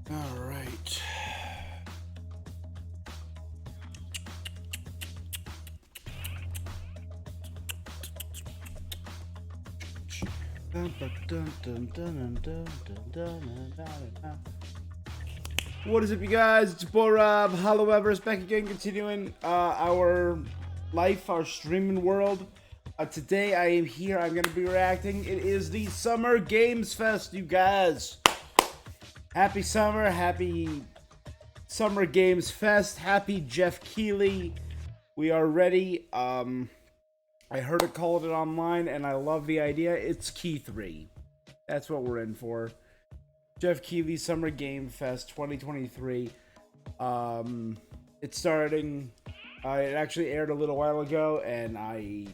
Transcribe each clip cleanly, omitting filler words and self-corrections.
All right. What is up, you guys? It's your boy Rob, Hollow Evers, back again, continuing our life, our streaming world. Today I am here, I'm going to be reacting. It is the Summer Games Fest, you guys. Happy summer, happy Summer Games Fest, happy Jeff Keighley. We are ready. I heard it called it online, and I love the idea. It's Key 3. That's what we're in for. Jeff Keighley Summer Game Fest 2023. It's starting. It actually aired a little while ago, and I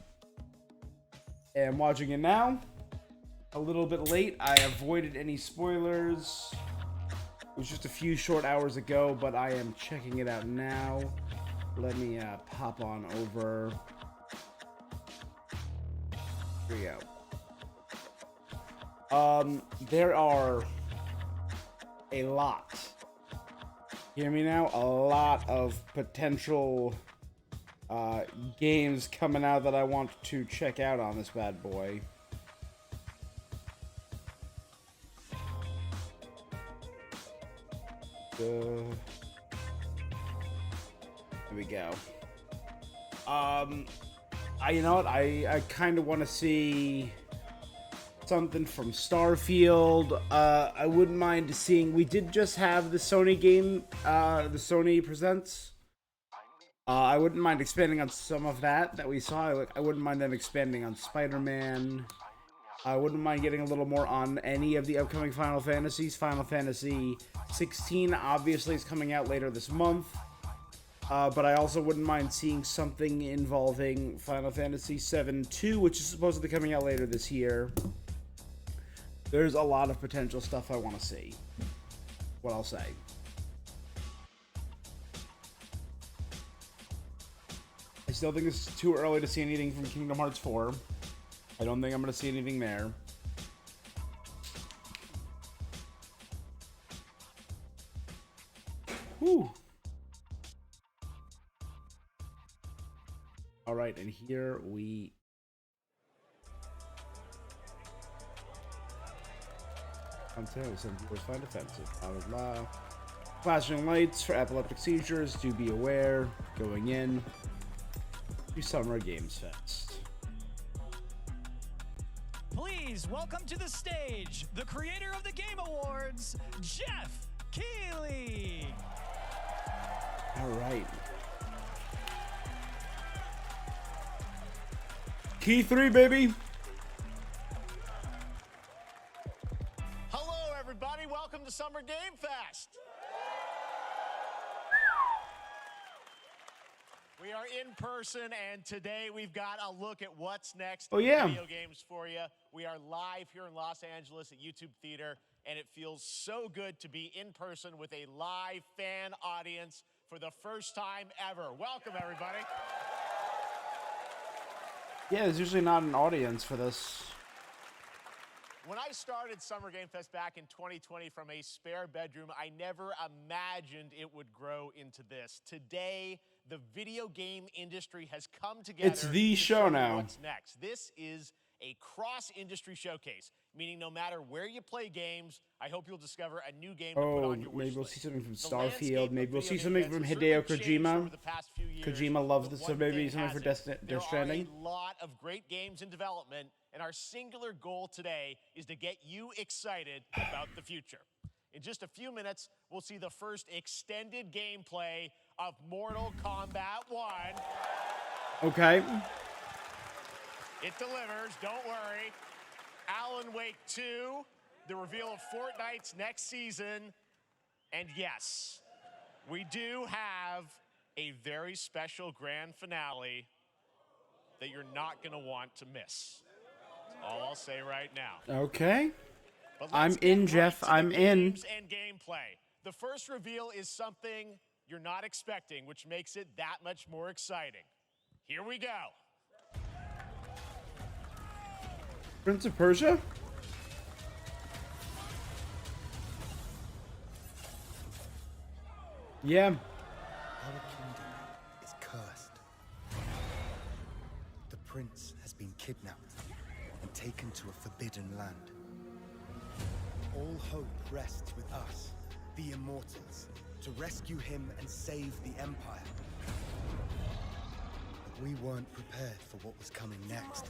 am watching it now. A little bit late. I avoided any spoilers. It was just a few short hours ago, but I am checking it out now. Let me pop on over. Here we go. There are a lot. Hear me now? A lot of potential games coming out that I want to check out on this bad boy. There we go. You know what? I kind of want to see something from Starfield. I wouldn't mind seeing. We did just have the Sony game, the Sony Presents. I wouldn't mind expanding on some of that we saw. I wouldn't mind them expanding on Spider-Man. I wouldn't mind getting a little more on any of the upcoming Final Fantasies. Final Fantasy 16 obviously is coming out later this month. But I also wouldn't mind seeing something involving Final Fantasy 7-2, which is supposedly coming out later this year. There's a lot of potential stuff I want to see. What I'll say. I still think it's too early to see anything from Kingdom Hearts 4. I don't think I'm going to see anything there. Whew. All right, and here we... Content some viewers find offensive. Blah, blah, blah. Flashing lights for epileptic seizures. Do be aware. Going in. To Summer Games Fest. Please welcome to the stage the creator of the Game Awards, Jeff Keighley. All right. Key 3, baby. Hello, everybody. Welcome to Summer Game Fest. We are in person, and today we've got a look at what's next in video games for you. We are live here in Los Angeles at YouTube Theater, and it feels so good to be in person with a live fan audience for the first time ever. Welcome, everybody. Yeah, there's usually not an audience for this. When I started Summer Game Fest back in 2020 from a spare bedroom, I never imagined it would grow into this. Today, the video game industry has come together. It's the show now. What's next? This is a cross-industry showcase, meaning no matter where you play games, I hope you'll discover a new game to put on your wish maybe we'll list. see something from The Starfield. Maybe we'll see landscape something of from video Hideo games has certainly changed Kojima. over the past few years, Kojima loves but this, so one maybe thing something for hasn't. Death Stranding. There are a lot of great games in development, and our singular goal today is to get you excited about the future. In just a few minutes, we'll see the first extended gameplay of Mortal Kombat 1. Okay. It delivers, don't worry. Alan Wake 2, the reveal of Fortnite's next season. And yes, we do have a very special grand finale that you're not going to want to miss. That's all I'll say right now. Okay. But I'm let's get in, Jeff. to the I'm in. games and gameplay. The first reveal is something you're not expecting, which makes it that much more exciting. Here we go. Prince of Persia? Yeah. Our kingdom is cursed. The prince has been kidnapped and taken to a forbidden land. All hope rests with us, the Immortals, to rescue him and save the Empire. But we weren't prepared for what was coming next.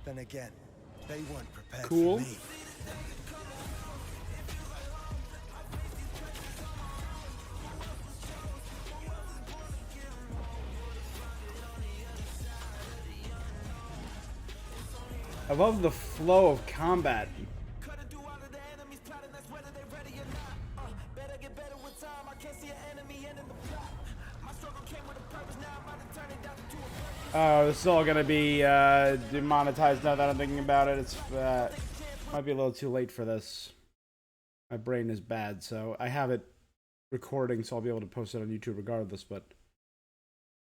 Then again, they weren't prepared Cool. for me. I love the flow of combat. Oh, this is all gonna be demonetized now that I'm thinking about it. It's might be a little too late for this. My brain is bad, so I have it recording, so I'll be able to post it on YouTube regardless. But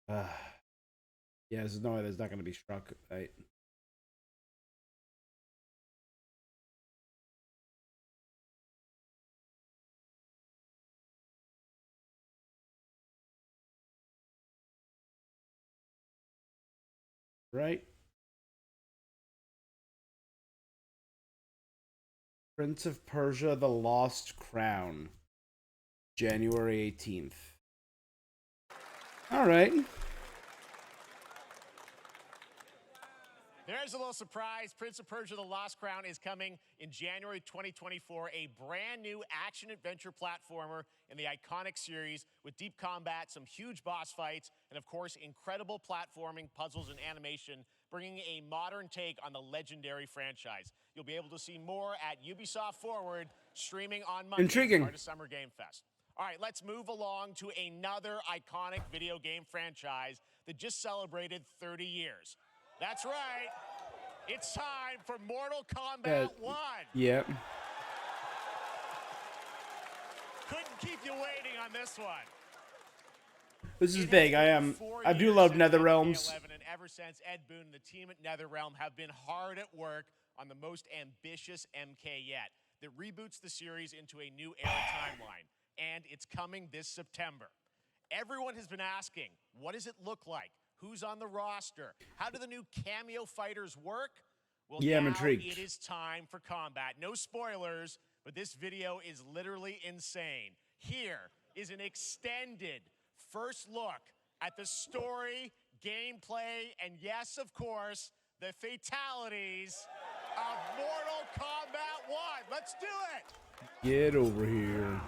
yeah, there's no way there's not gonna be struck. Right? Right? Prince of Persia: The Lost Crown, January 18th. All right. There's a little surprise. Prince of Persia: The Lost Crown is coming in January 2024. A brand new action-adventure platformer in the iconic series with deep combat, some huge boss fights, and of course, incredible platforming, puzzles, and animation, bringing a modern take on the legendary franchise. You'll be able to see more at Ubisoft Forward, streaming on Monday. Intriguing. Part of Summer Game Fest. All right, let's move along to another iconic video game franchise that just celebrated 30 years. That's right. It's time for Mortal Kombat 1. Yep. Couldn't keep you waiting on this one. This is big. I do love NetherRealms. And ever since Ed Boon and the team at NetherRealm have been hard at work on the most ambitious MK yet that reboots the series into a new era timeline. And it's coming this September. Everyone has been asking, what does it look like? Who's on the roster? How do the new cameo fighters work? Well, yeah, I'm now intrigued. It is time for combat. No spoilers, but this video is literally insane. Here is an extended first look at the story, gameplay, and yes, of course, the fatalities of Mortal Kombat 1. Let's do it! Get over here.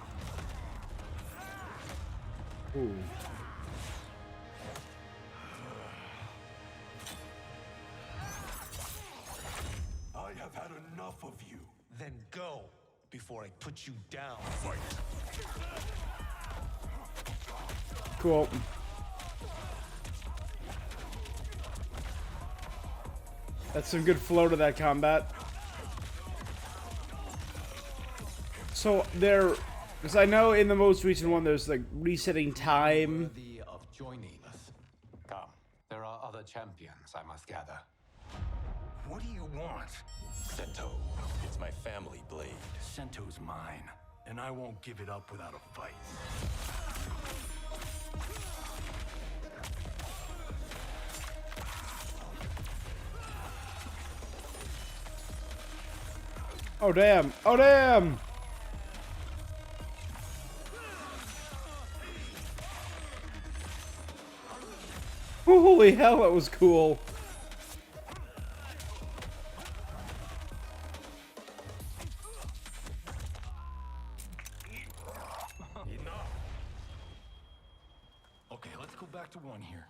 Ooh. I have had enough of you. Then go before I put you down. Fight. Cool. That's some good flow to that combat. So there, because I know in the most recent one there's like resetting time. Worthy of joining us. Come, there are other champions I must gather. What do you want? Sento. It's my family blade. Sento's mine, and I won't give it up without a fight. Oh damn! Oh damn! Holy hell, that was cool. Okay, let's go back to one here.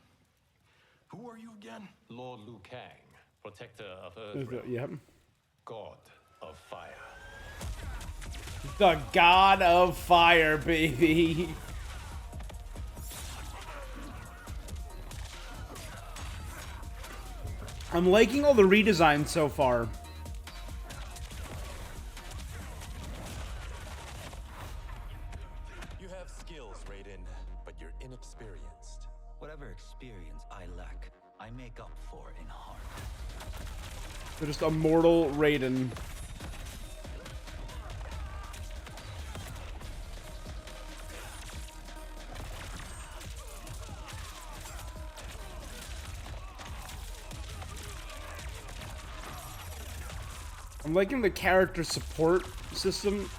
Who are you again? Lord Liu Kang, protector of Earthrealm, Yep. god of fire. The God of Fire, baby. I'm liking all the redesigns so far. You have skills, Raiden, but you're inexperienced. Whatever experience I lack, I make up for in heart. They're just immortal Raiden. I'm liking the character support system.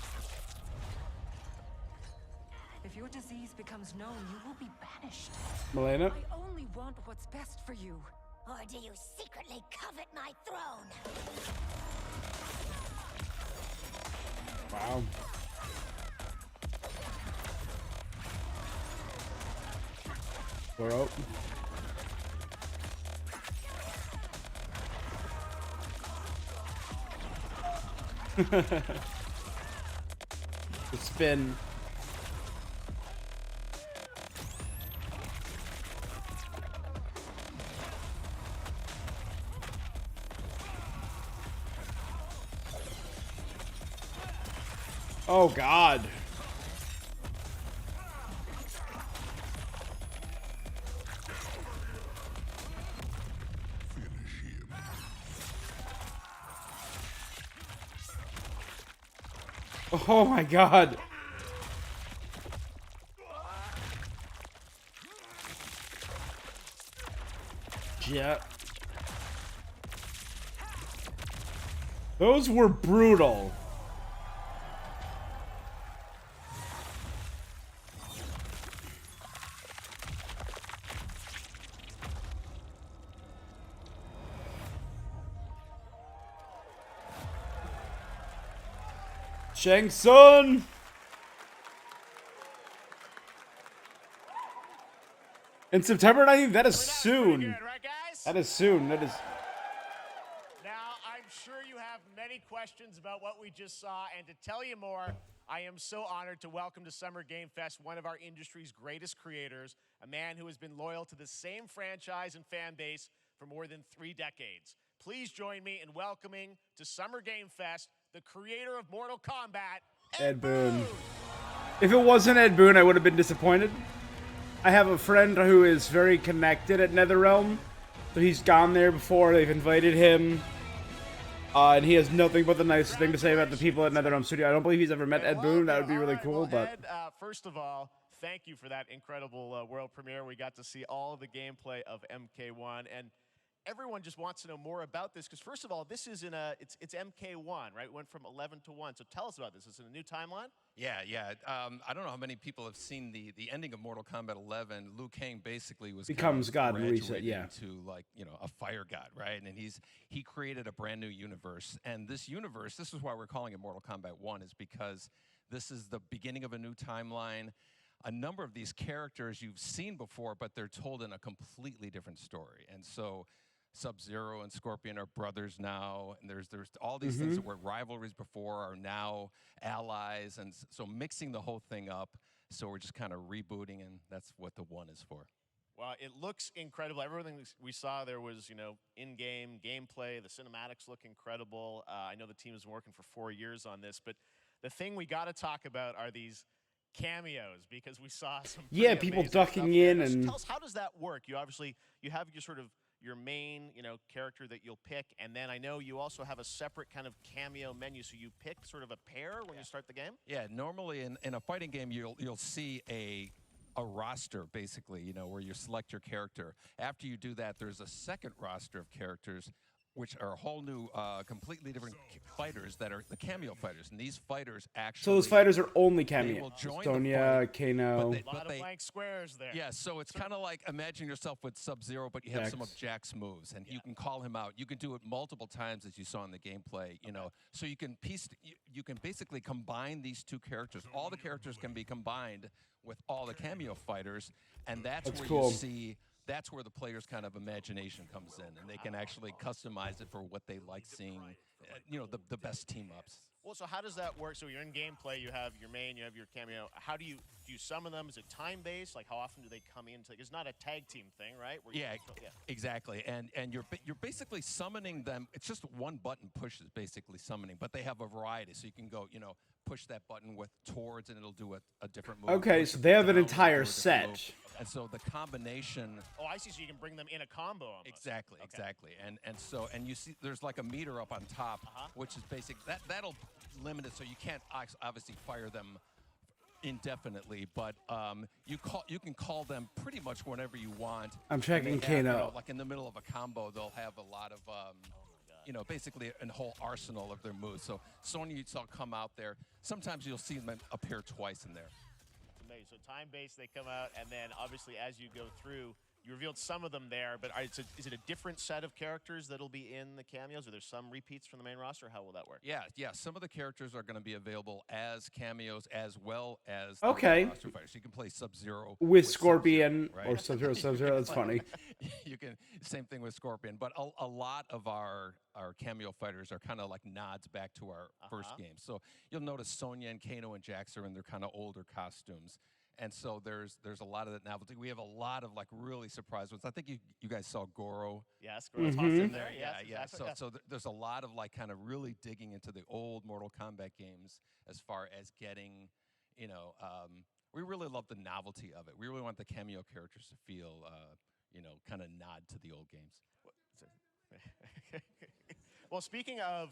If your disease becomes known, you will be banished. Milena? I only want what's best for you. Or do you secretly covet my throne? Wow. We're out. The spin. Oh God. Oh my God. Yeah. Those were brutal. Shang Tsung! In September 19th, that is soon. Good, right, guys? That is soon. That is. Now, I'm sure you have many questions about what we just saw, and to tell you more, I am so honored to welcome to Summer Game Fest one of our industry's greatest creators, a man who has been loyal to the same franchise and fan base for more than 3 decades. Please join me in welcoming to Summer Game Fest the creator of Mortal Kombat, Ed Boon. If it wasn't Ed Boon, I would have been disappointed. I have a friend who is very connected at NetherRealm, so he's gone there before. They've invited him, and he has nothing but the nicest thing to say about the people at NetherRealm Studio. I don't believe he's ever met Ed Boon. That would be really cool. But Ed, first of all, thank you for that incredible world premiere. We got to see all of the gameplay of MK1, and everyone just wants to know more about this because, first of all, this is in it's MK1, right? It went from 11 to 1. So tell us about this. Is it a new timeline? Yeah. I don't know how many people have seen the ending of Mortal Kombat 11. Liu Kang basically was becomes God and reset, graduating yeah, to, like, you know, a fire god, right? And he created a brand new universe. And this universe, this is why we're calling it Mortal Kombat 1, is because this is the beginning of a new timeline. A number of these characters you've seen before, but they're told in a completely different story. And so Sub-Zero and Scorpion are brothers now, and there's all these things that were rivalries before are now allies, and so mixing the whole thing up. So we're just kind of rebooting, and that's what the 1 is for. Well, it looks incredible. Everything we saw there was, you know, in-game gameplay. The cinematics look incredible. I know the team has been working for 4 years on this, but the thing we got to talk about are these cameos, because we saw some people ducking in. And tell us, how does that work? You have your sort of your main, you know, character that you'll pick, and then I know you also have a separate kind of cameo menu, so you pick sort of a pair when you start the game? Yeah, normally in a fighting game, you'll see a roster, basically, you know, where you select your character. After you do that, there's a second roster of characters, which are a whole new, completely different fighters that are the cameo fighters. And these fighters actually... So those fighters are only cameo. Sonya, Kano. A lot of blank squares there. Yeah, so it's kind of like imagine yourself with Sub-Zero, but you have some of Jack's moves, and you can call him out. You can do it multiple times, as you saw in the gameplay, you know. So you can you can basically combine these two characters. All the characters can be combined with all the cameo fighters, and that's where cool. you see... That's where the player's kind of imagination comes in, and they can actually customize it for what they like seeing, you know, the best team-ups. Well, so how does that work? So you're in gameplay, you have your main, you have your cameo. How do you summon them? Is it time-based? Like, how often do they come in? It's not a tag team thing, right? Exactly. And you're basically summoning them. It's just one button push is basically summoning, but they have a variety. So you can go, you know, push that button with towards, and it'll do a different move. Okay, so they have an entire set. And so the combination... Oh, I see. So you can bring them in a combo almost. Exactly. And you see there's like a meter up on top, which is basic. That'll limit it, so you can't obviously fire them indefinitely, but you can call them pretty much whenever you want. I'm checking Kano. You know, like in the middle of a combo, they'll have a lot of you know, basically a whole arsenal of their moves. So Sonya you saw come out there. Sometimes you'll see them appear twice in there. It's amazing. So time-based, they come out, and then obviously as you go through, you revealed some of them there, but is it a different set of characters that'll be in the cameos? Are there some repeats from the main roster? How will that work? Yeah. Some of the characters are going to be available as cameos as well as Okay. the roster fighters. You can play Sub-Zero with Scorpion, right? or Sub-Zero. Sub-Zero, that's funny. You can, same thing with Scorpion, but a lot of our cameo fighters are kind of like nods back to our first game. So you'll notice Sonya and Kano and Jax are in their kind of older costumes. And so there's a lot of that novelty. We have a lot of like really surprise ones. I think you guys saw Goro. Yes, Goro's in there. Yes, Yeah. exactly. So there's a lot of like kind of really digging into the old Mortal Kombat games as far as getting, you know, we really love the novelty of it. We really want the cameo characters to feel, you know, kind of nod to the old games. Well, speaking of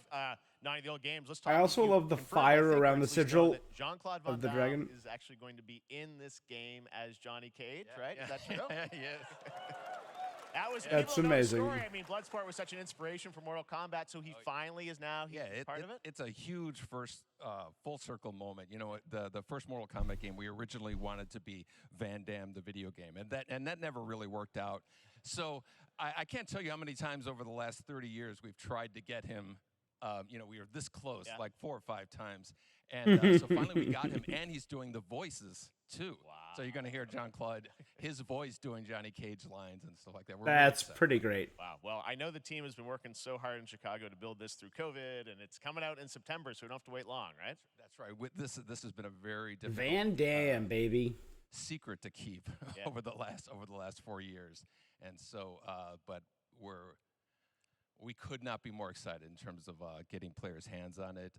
nine of the old games, let's talk. I also love the fire around the sigil Jean-Claude Van of the Damme dragon. is actually going to be in this game as Johnny Cage, right? Is that true? Yes. That's amazing. Know the story. I mean, Bloodsport was such an inspiration for Mortal Kombat, so he finally is now part of it. It's a huge first full circle moment. You know, the first Mortal Kombat game we originally wanted to be Van Damme the video game, and that never really worked out. So I can't tell you how many times over the last 30 years we've tried to get him. You know, we were this close, like 4 or 5 times. And so finally we got him, and he's doing the voices, too. Wow. So you're going to hear Jean-Claude, his voice doing Johnny Cage lines and stuff like that. That's pretty great. Wow. Well, I know the team has been working so hard in Chicago to build this through COVID, and it's coming out in September, so we don't have to wait long, right? That's right. This has been a very difficult Van Damme, baby. secret to keep over the last 4 years. And so, but we could not be more excited in terms of getting players' hands on it.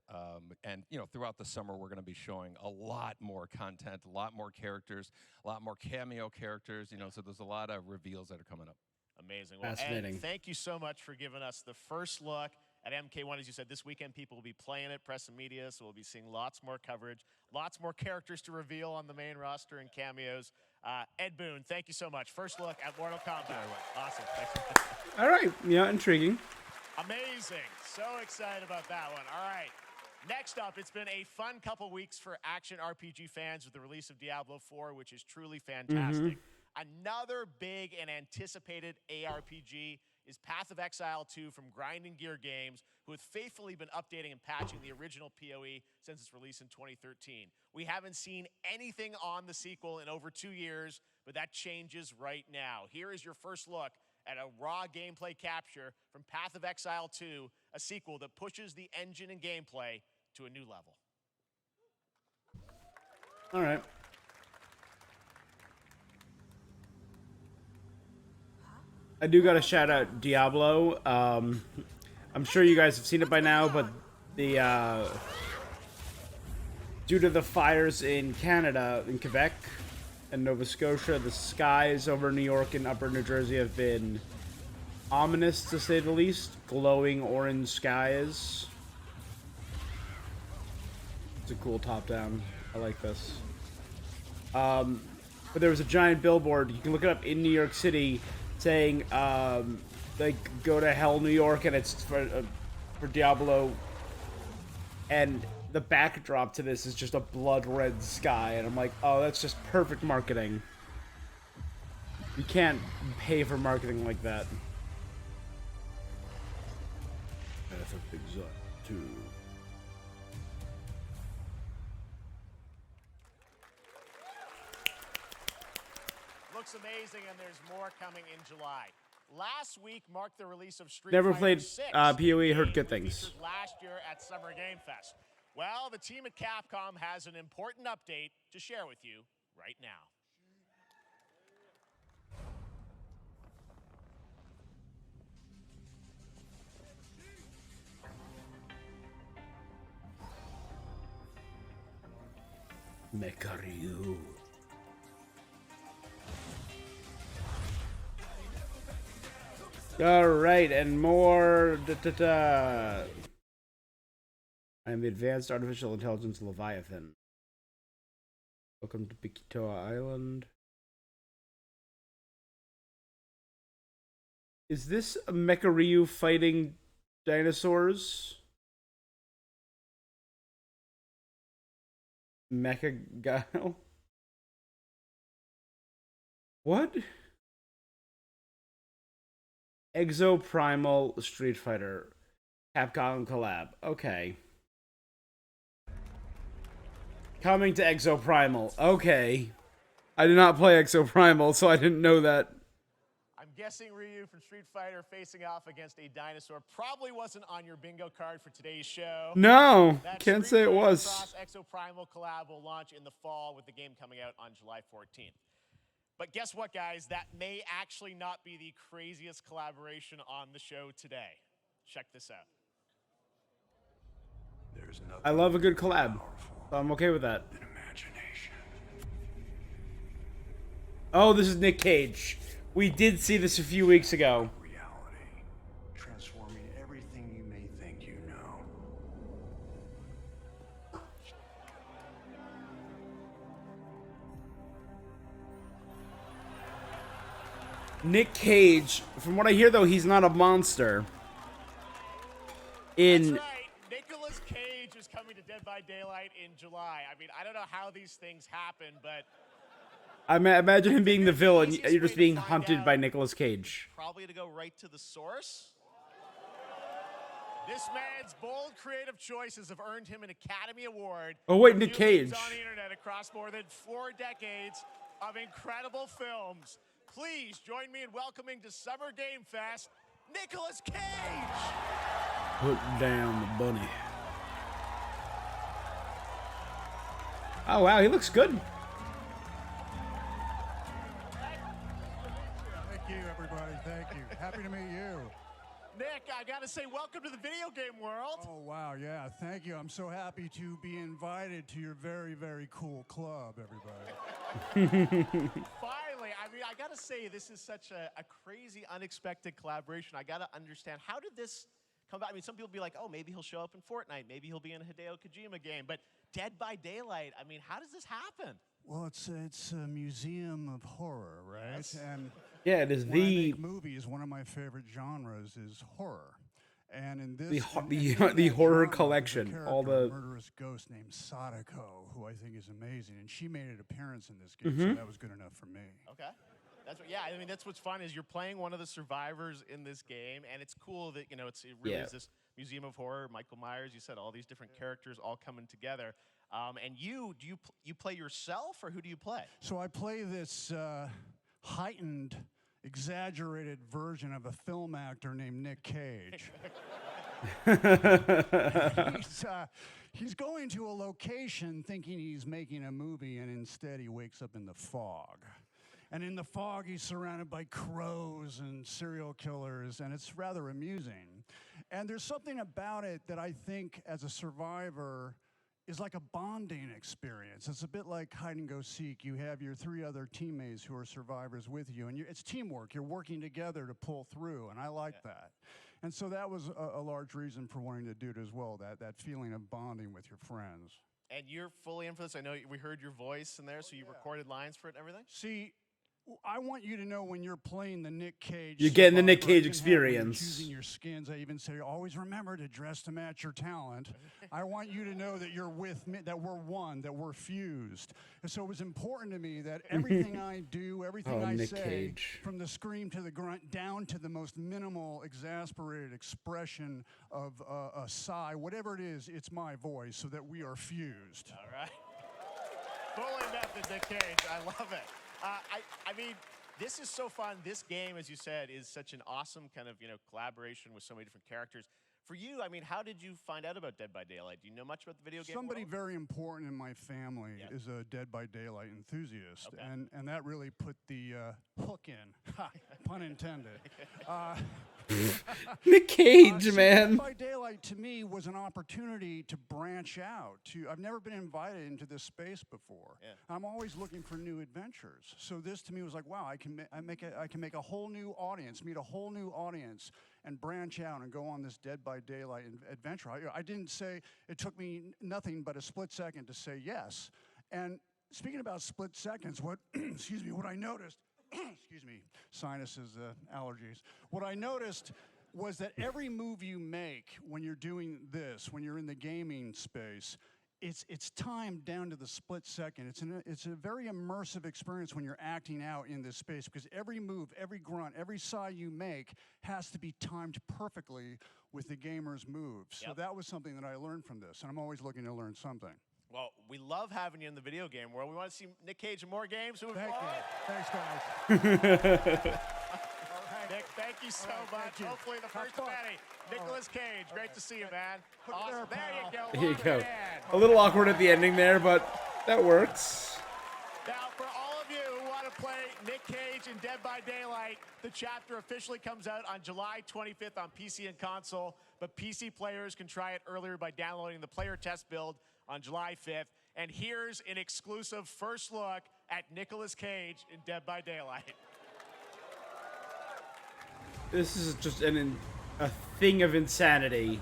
And, you know, throughout the summer, we're going to be showing a lot more content, a lot more characters, a lot more cameo characters, you know, so there's a lot of reveals that are coming up. Amazing. Well, Fascinating. and thank you so much for giving us the first look at MK1. As you said, this weekend people will be playing it, press and media, so we'll be seeing lots more coverage, lots more characters to reveal on the main roster and cameos. Ed Boon, thank you so much. First look at Mortal Kombat. Awesome. Thanks. All right. Yeah, intriguing. Amazing. So excited about that one. All right. Next up, it's been a fun couple weeks for action RPG fans with the release of Diablo 4, which is truly fantastic. Another big and anticipated ARPG is Path of Exile 2 from Grinding Gear Games, who have faithfully been updating and patching the original PoE since its release in 2013. We haven't seen anything on the sequel in over 2 years, but that changes right now. Here is your first look at a raw gameplay capture from Path of Exile 2, a sequel that pushes the engine and gameplay to a new level. All right. I do got to shout out Diablo. I'm sure you guys have seen it by now, but the due to the fires in Canada, in Quebec and Nova Scotia, the skies over New York and upper New Jersey have been ominous, to say the least. Glowing orange skies. It's a cool top-down. I like this. But there was a giant billboard. You can look it up in New York City, saying, like, go to hell, New York, and it's for Diablo. And the backdrop to this is just a blood red sky, and I'm like, oh, that's just perfect marketing. You can't pay for marketing like that. Path of Exile 2. Looks amazing, and there's more coming in July. Last week marked the release of Street Never Fighter played 6, PoE, heard game good things. featured last year at Summer Game Fest. Well, the team at Capcom has an important update to share with you right now. Mecha-Ryu. All right, and more. I am the Advanced Artificial Intelligence Leviathan. Welcome to Bikitoa Island. Is this a Mecha-Ryu fighting dinosaurs. Mecha Guile. What? Exoprimal Street Fighter. Capcom collab. Okay. Coming to Exoprimal. Okay. I did not play Exoprimal, so I didn't know that. I'm guessing Ryu from Street Fighter facing off against a dinosaur probably wasn't on your bingo card for today's show. No, That can't Street say it Fighter was. Cross Exoprimal collab will launch in the fall with the game coming out on July 14th. But guess what, guys? That may actually not be the craziest collaboration on the show today. Check this out. There's nothing I love a good collab, powerful so I'm okay with that. than imagination. Oh, this is Nick Cage. We did see this a few weeks ago. Reality, transforming everything you may think you know. Nick Cage, from what I hear though, he's not a monster. That's right. Nicolas Cage is coming to Dead by Daylight in July. I mean, I don't know how these things happen, but I imagine him being the villain. easiest You're way just to being find hunted out- by Nicolas Cage. probably to go right to the source. This man's bold creative choices have earned him an Academy Award. Oh, wait, for Nick viewings Cage. on the internet across more than 4 decades of incredible films. Please join me in welcoming to Summer Game Fest, Nicolas Cage. Put down the bunny. Oh wow, he looks good. Thank you, everybody. Thank you. Happy to meet you. Nick, I gotta say, welcome to the video game world. Oh, wow. Yeah, thank you. I'm so happy to be invited to your very, very cool club, everybody. Finally, I mean, I gotta say, this is such a crazy, unexpected collaboration. I gotta understand, how did this come about? I mean, some people be like, oh, maybe he'll show up in Fortnite. Maybe he'll be in a Hideo Kojima game. But Dead by Daylight, I mean, how does this happen? Well, it's a museum of horror, right? Yes. And Yeah, it is when I the make movies, one of my favorite genres is horror. And in this, The ho- in- the- in that the horror genre, there's a collection, all character, a the- murderous ghost named Sadako, who I think is amazing, and she made an appearance in this game, Mm-hmm. so that was good enough for me. Okay. That's what, yeah, I mean, that's what's fun is you're playing one of the survivors in this game, and it's cool that, you know, it really Yeah. is this museum of horror. Michael Myers, you said all these different characters all coming together. And you play yourself, or who do you play? So I play this heightened, exaggerated version of a film actor named Nick Cage. He's going to a location thinking he's making a movie, and instead he wakes up in the fog. And in the fog, he's surrounded by crows and serial killers, and it's rather amusing. And there's something about it that I think, as a survivor, is like a bonding experience. It's a bit like hide and go seek. You have your 3 other teammates who are survivors with you, and it's teamwork. You're working together to pull through, and I like that. And so that was a large reason for wanting to do it as well, that feeling of bonding with your friends. And you're fully in for this. I know we heard your voice in there, so you recorded lines for it and everything? See, I want you to know when you're playing the Nick Cage. You're getting the Nick survivor, Cage it can happen when you're experience. Choosing your skins, I even say, always remember to dress to match your talent. I want you to know that you're with me, that we're one, that we're fused. And so it was important to me that everything I do, everything Oh, I Nick say, Cage. from the scream to the grunt, down to the most minimal, exasperated expression of a sigh, whatever it is, it's my voice, so that we are fused. All right. Fully method, Nick Cage. I love it. I mean, this is so fun. This game, as you said, is such an awesome kind of, you know, collaboration with so many different characters. For you, I mean, how did you find out about Dead by Daylight? Do you know much about the video game Somebody world? very important in my family Yeah. is a Dead by Daylight enthusiast, Okay. and that really put the hook in, ha, pun intended. Nick Cage, See, man. Dead by Daylight to me was an opportunity to branch out. I've never been invited into this space before. Yeah. I'm always looking for new adventures. So this to me was like, wow, I can make a whole new audience, meet a whole new audience, and branch out and go on this Dead by Daylight adventure. I didn't say, it took me nothing but a split second to say yes. And speaking about split seconds, excuse me, what I noticed, excuse me, sinuses, allergies. What I noticed was that every move you make when you're doing this, when you're in the gaming space, it's timed down to the split second. It's a very immersive experience when you're acting out in this space, because every move, every grunt, every sigh you make has to be timed perfectly with the gamer's moves. So that was something that I learned from this, and I'm always looking to learn something. Well, we love having you in the video game world. We want to see Nick Cage in more games. Thank you. Thanks, guys. Nick, thank you so much. Hopefully the first of many. Nicolas Cage, great to see you, man. Awesome. There you go. There you go. A little awkward at the ending there, but that works. Now, for all of you who want to play Nick Cage in Dead by Daylight, the chapter officially comes out on July 25th on PC and console, but PC players can try it earlier by downloading the player test build on July 5th. And here's an exclusive first look at Nicolas Cage in Dead by Daylight. This is just a thing of insanity.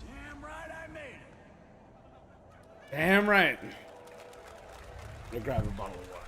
Damn right I made it. Damn right. I'll grab a bottle of water.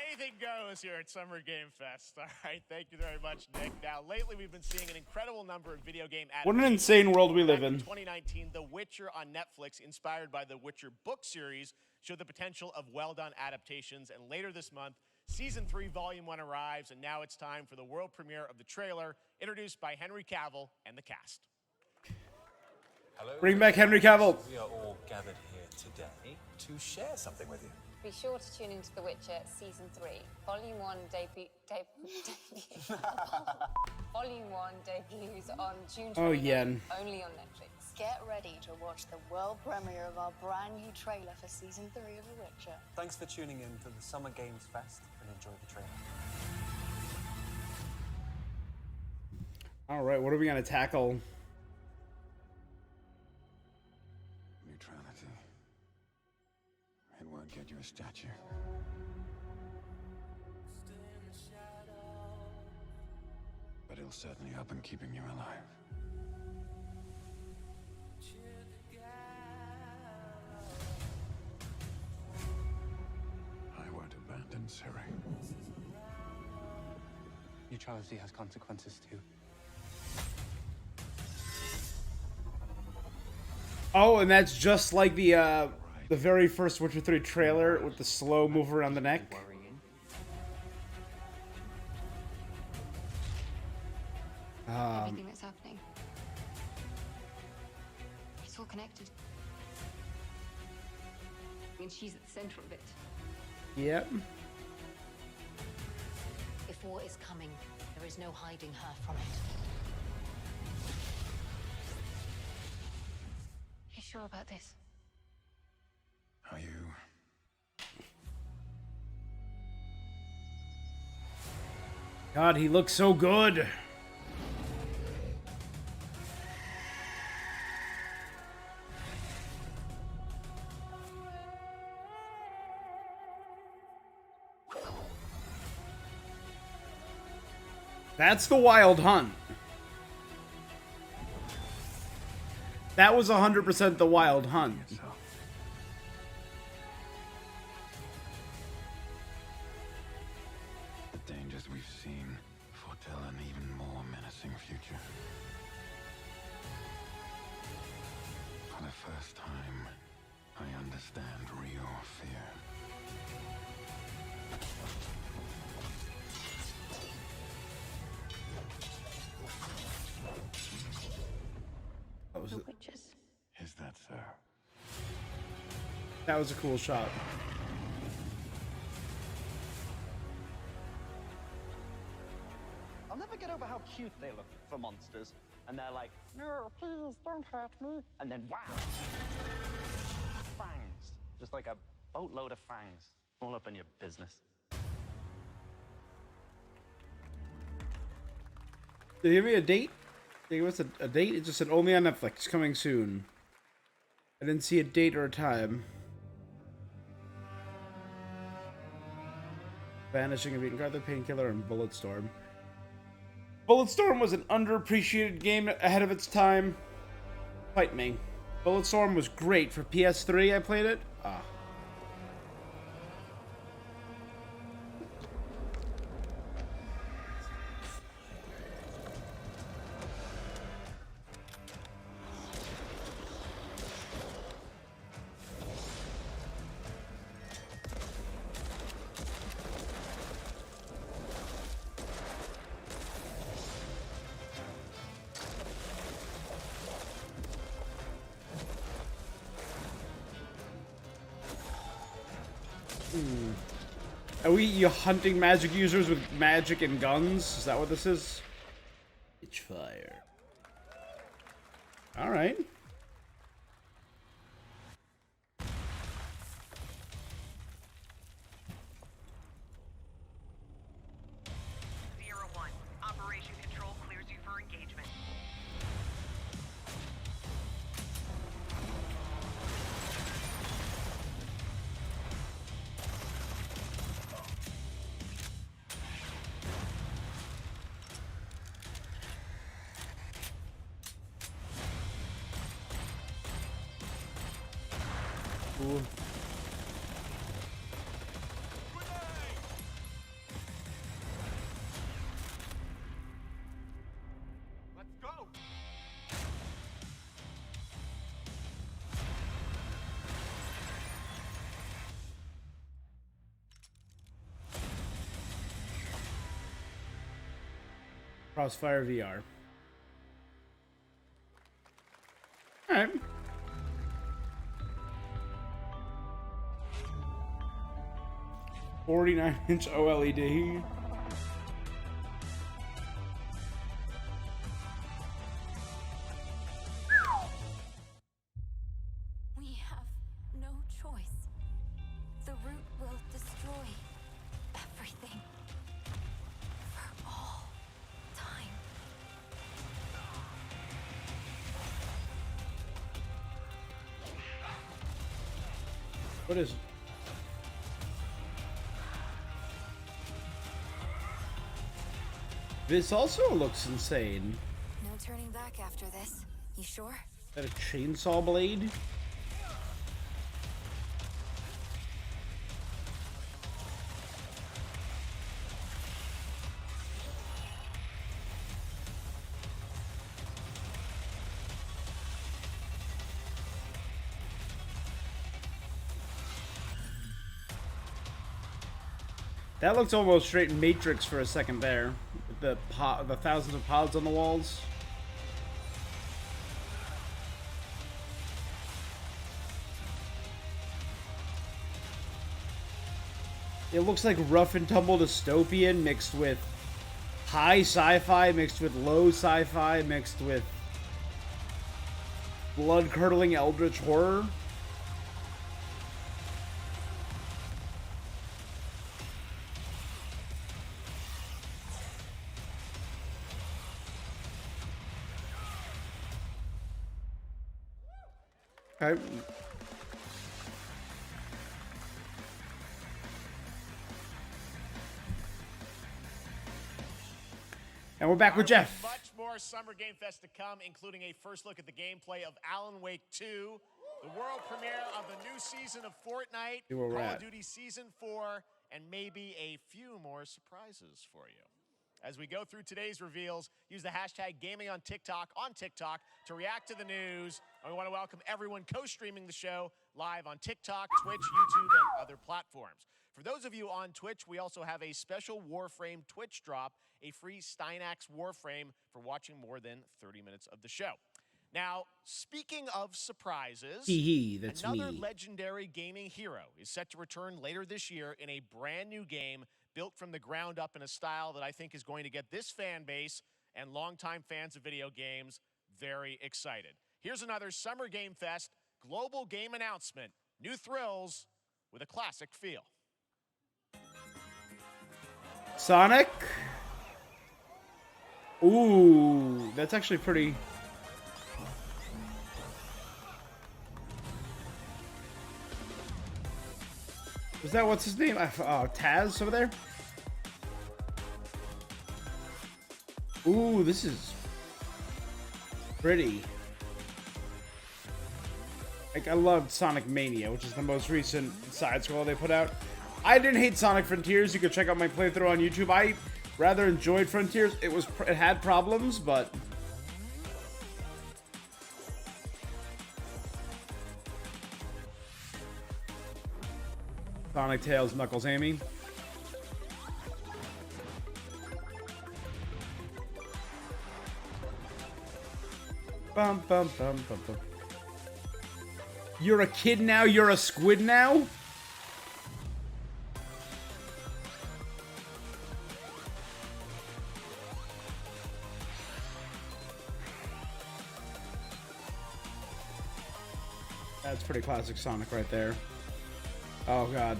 Anything goes here at Summer Game Fest. All right, thank you very much, Nick. Now, lately we've been seeing an incredible number of video game What an adaptations. insane world we live Back in. 2019, The Witcher on Netflix, inspired by the Witcher book series, showed the potential of well-done adaptations. And later this month, Season 3, Volume 1 arrives, and now it's time for the world premiere of the trailer, introduced by Henry Cavill and the cast. Hello. Bring back Henry Cavill. We are all gathered here today to share something with you. Be sure to tune into The Witcher Season 3. Volume 1 Volume 1 debuts on June 29th, Oh, yeah. only on Netflix. Get ready to watch the world premiere of our brand new trailer for Season 3 of The Witcher. Thanks for tuning in to the Summer Games Fest and enjoy the trailer. All right, what are we gonna tackle? Neutrality. It won't get you a statue. But it'll certainly help in keeping you alive. I won't abandon Ciri. Neutrality has consequences too. Oh, and that's just like the very first Witcher 3 trailer with the slow move around the neck. Everything that's happening. It's all connected. And she's at the center of it. Yep. If war is coming, there is no hiding her from it. You sure about this? Are you? God, he looks so good. That's the Wild Hunt. That was 100% the Wild Hunt. The dangers we've seen foretell an even more menacing future. For the first time, I understand real fear. That was, Is that so? that was a cool shot. I'll never get over how cute they look for monsters. And they're like, no, please don't hurt me. And then, wow. Fangs. Just like a boatload of fangs. All up in your business. Did they give me a date? They gave us a date? It just said only on Netflix, coming soon. I didn't see a date or a time. Vanishing of Eden Guard, Painkiller, and Bulletstorm. Bulletstorm was an underappreciated game ahead of its time. Fight me. Bulletstorm was great for PS3. I played it. Ah. Are we hunting magic users with magic and guns? Is that what this is? It's fire. Alright. Operation Control clears you for engagement. Ooh. Let's go. Crossfire VR. Alright. $49-inch OLED. We have no choice. The root will destroy everything. For all time. What is... This also looks insane. No turning back after this. You sure? Is that a chainsaw blade? That looks almost straight Matrix for a second there. With the thousands of pods on the walls. It looks like rough and tumble dystopian mixed with high sci-fi, mixed with low sci-fi, mixed with blood-curdling eldritch horror. Okay. And we're back with Jeff. Much more Summer Game Fest to come, including a first look at the gameplay of Alan Wake 2, the world premiere of the new season of Fortnite, See where we're Call at. of Duty Season 4, and maybe a few more surprises for you. As we go through today's reveals, use the hashtag gaming on TikTok to react to the news. And we want to welcome everyone co-streaming the show live on TikTok, Twitch, YouTube, and other platforms. For those of you on Twitch, we also have a special Warframe Twitch drop, a free Steinax Warframe for watching more than 30 minutes of the show. Now, speaking of surprises, That's another me. legendary gaming hero is set to return later this year in a brand new game built from the ground up in a style that I think is going to get this fan base and longtime fans of video games very excited. Here's another Summer Game Fest global game announcement. New thrills with a classic feel. Sonic? Ooh, that's actually pretty... Is that what's his name? Taz over there? Ooh, this is pretty. Like, I loved Sonic Mania, which is the most recent side scroll they put out. I didn't hate Sonic Frontiers. You could check out my playthrough on YouTube. I rather enjoyed Frontiers. It had problems, but Sonic, Tails, Knuckles, Amy. Bum, bum, bum, bum, bum. You're a kid now? You're a squid now? That's pretty classic Sonic right there. Oh, God.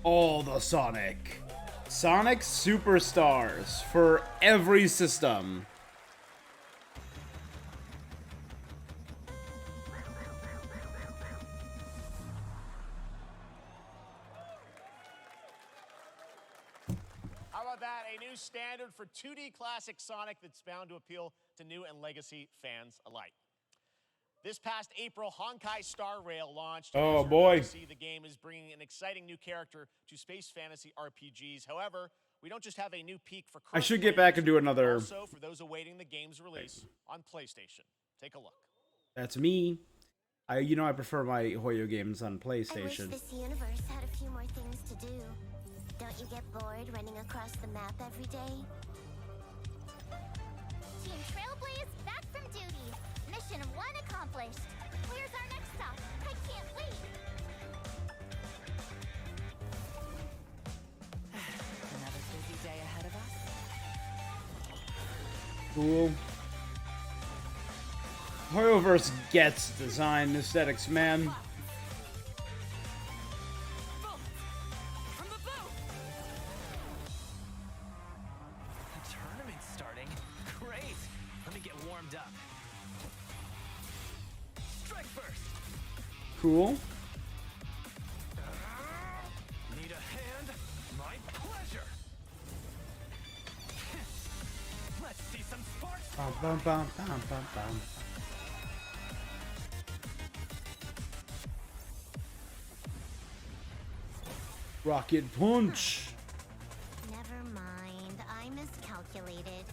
All the Sonic. Sonic Superstars for every system. How about that? A new standard for 2D classic Sonic that's bound to appeal to new and legacy fans alike. This past April, Honkai Star Rail launched. Oh, boy. The game is bringing an exciting new character to space fantasy RPGs. However, we don't just have a new peak for I should get back and do another. Also, for those awaiting the game's release on PlayStation. Take a look. That's me. I prefer my Hoyo games on I wish PlayStation. this universe had a few more things to do. Don't you get bored running across the map every day? Team Trailblaze back from duty. Mission 1 accomplished. Where's our next stop? I can't wait. Another busy day ahead of us. Cool. Hoyoverse gets design aesthetics, man. Tournament's starting. Great. Let me get warmed up. Strike first. Cool. Need a hand? My pleasure. Let's see some sparks. Bum, bum, bum, bum, bum, bum. Rocket Punch. Never mind, I miscalculated.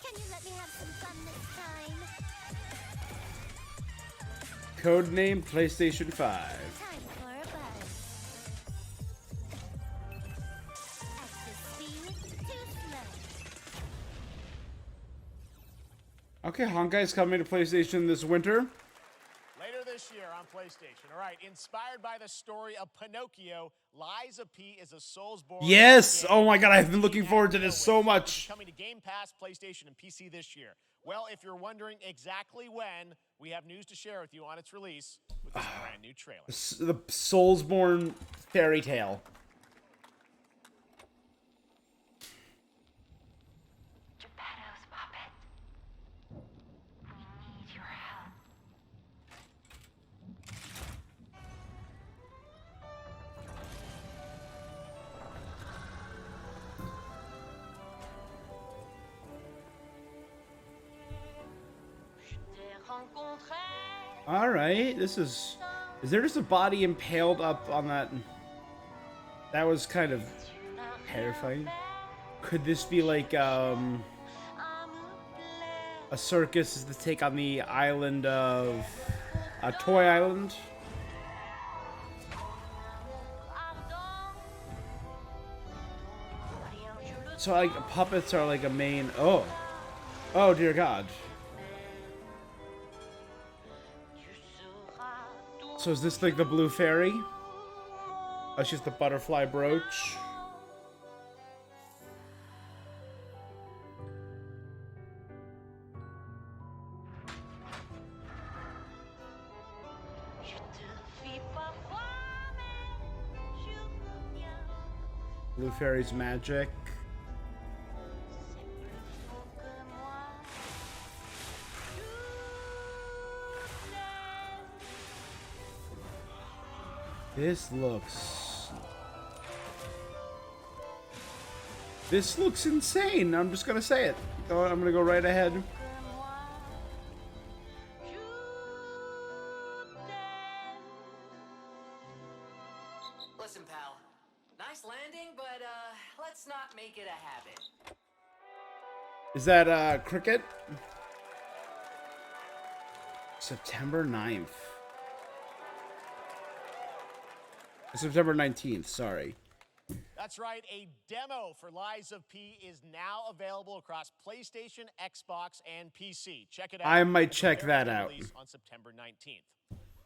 Can you let me have some fun this time? Codename PlayStation 5. Time for a buzz. Excess speed, too slow. Okay, Honkai's coming to PlayStation this winter. Later this year on PlayStation. All right, inspired by the story of Pinocchio, Lies of P is a Soulsborne. Yes! Oh my god, I've been looking forward to this so much. Coming to Game Pass, PlayStation, and PC this year. Well, if you're wondering exactly when, we have news to share with you on its release with this brand new trailer. The Soulsborne fairy tale. Geppetto's puppet. We need your help. All right, this is there just a body impaled up on that? That was kind of terrifying. Could this be like a circus is the take on the island of Toy Island? So like puppets are like a main. Oh dear God. So is this like the blue fairy? That's just the butterfly brooch. Blue fairy's magic. This looks insane. I'm just gonna say it. I'm gonna go right ahead. Listen, pal. Nice landing, but let's not make it a habit. Is that Cricket? September 9th. September 19th, sorry. That's right, a demo for Lies of P is now available across PlayStation, Xbox, and PC. Check it out. I might check that out. On September 19th.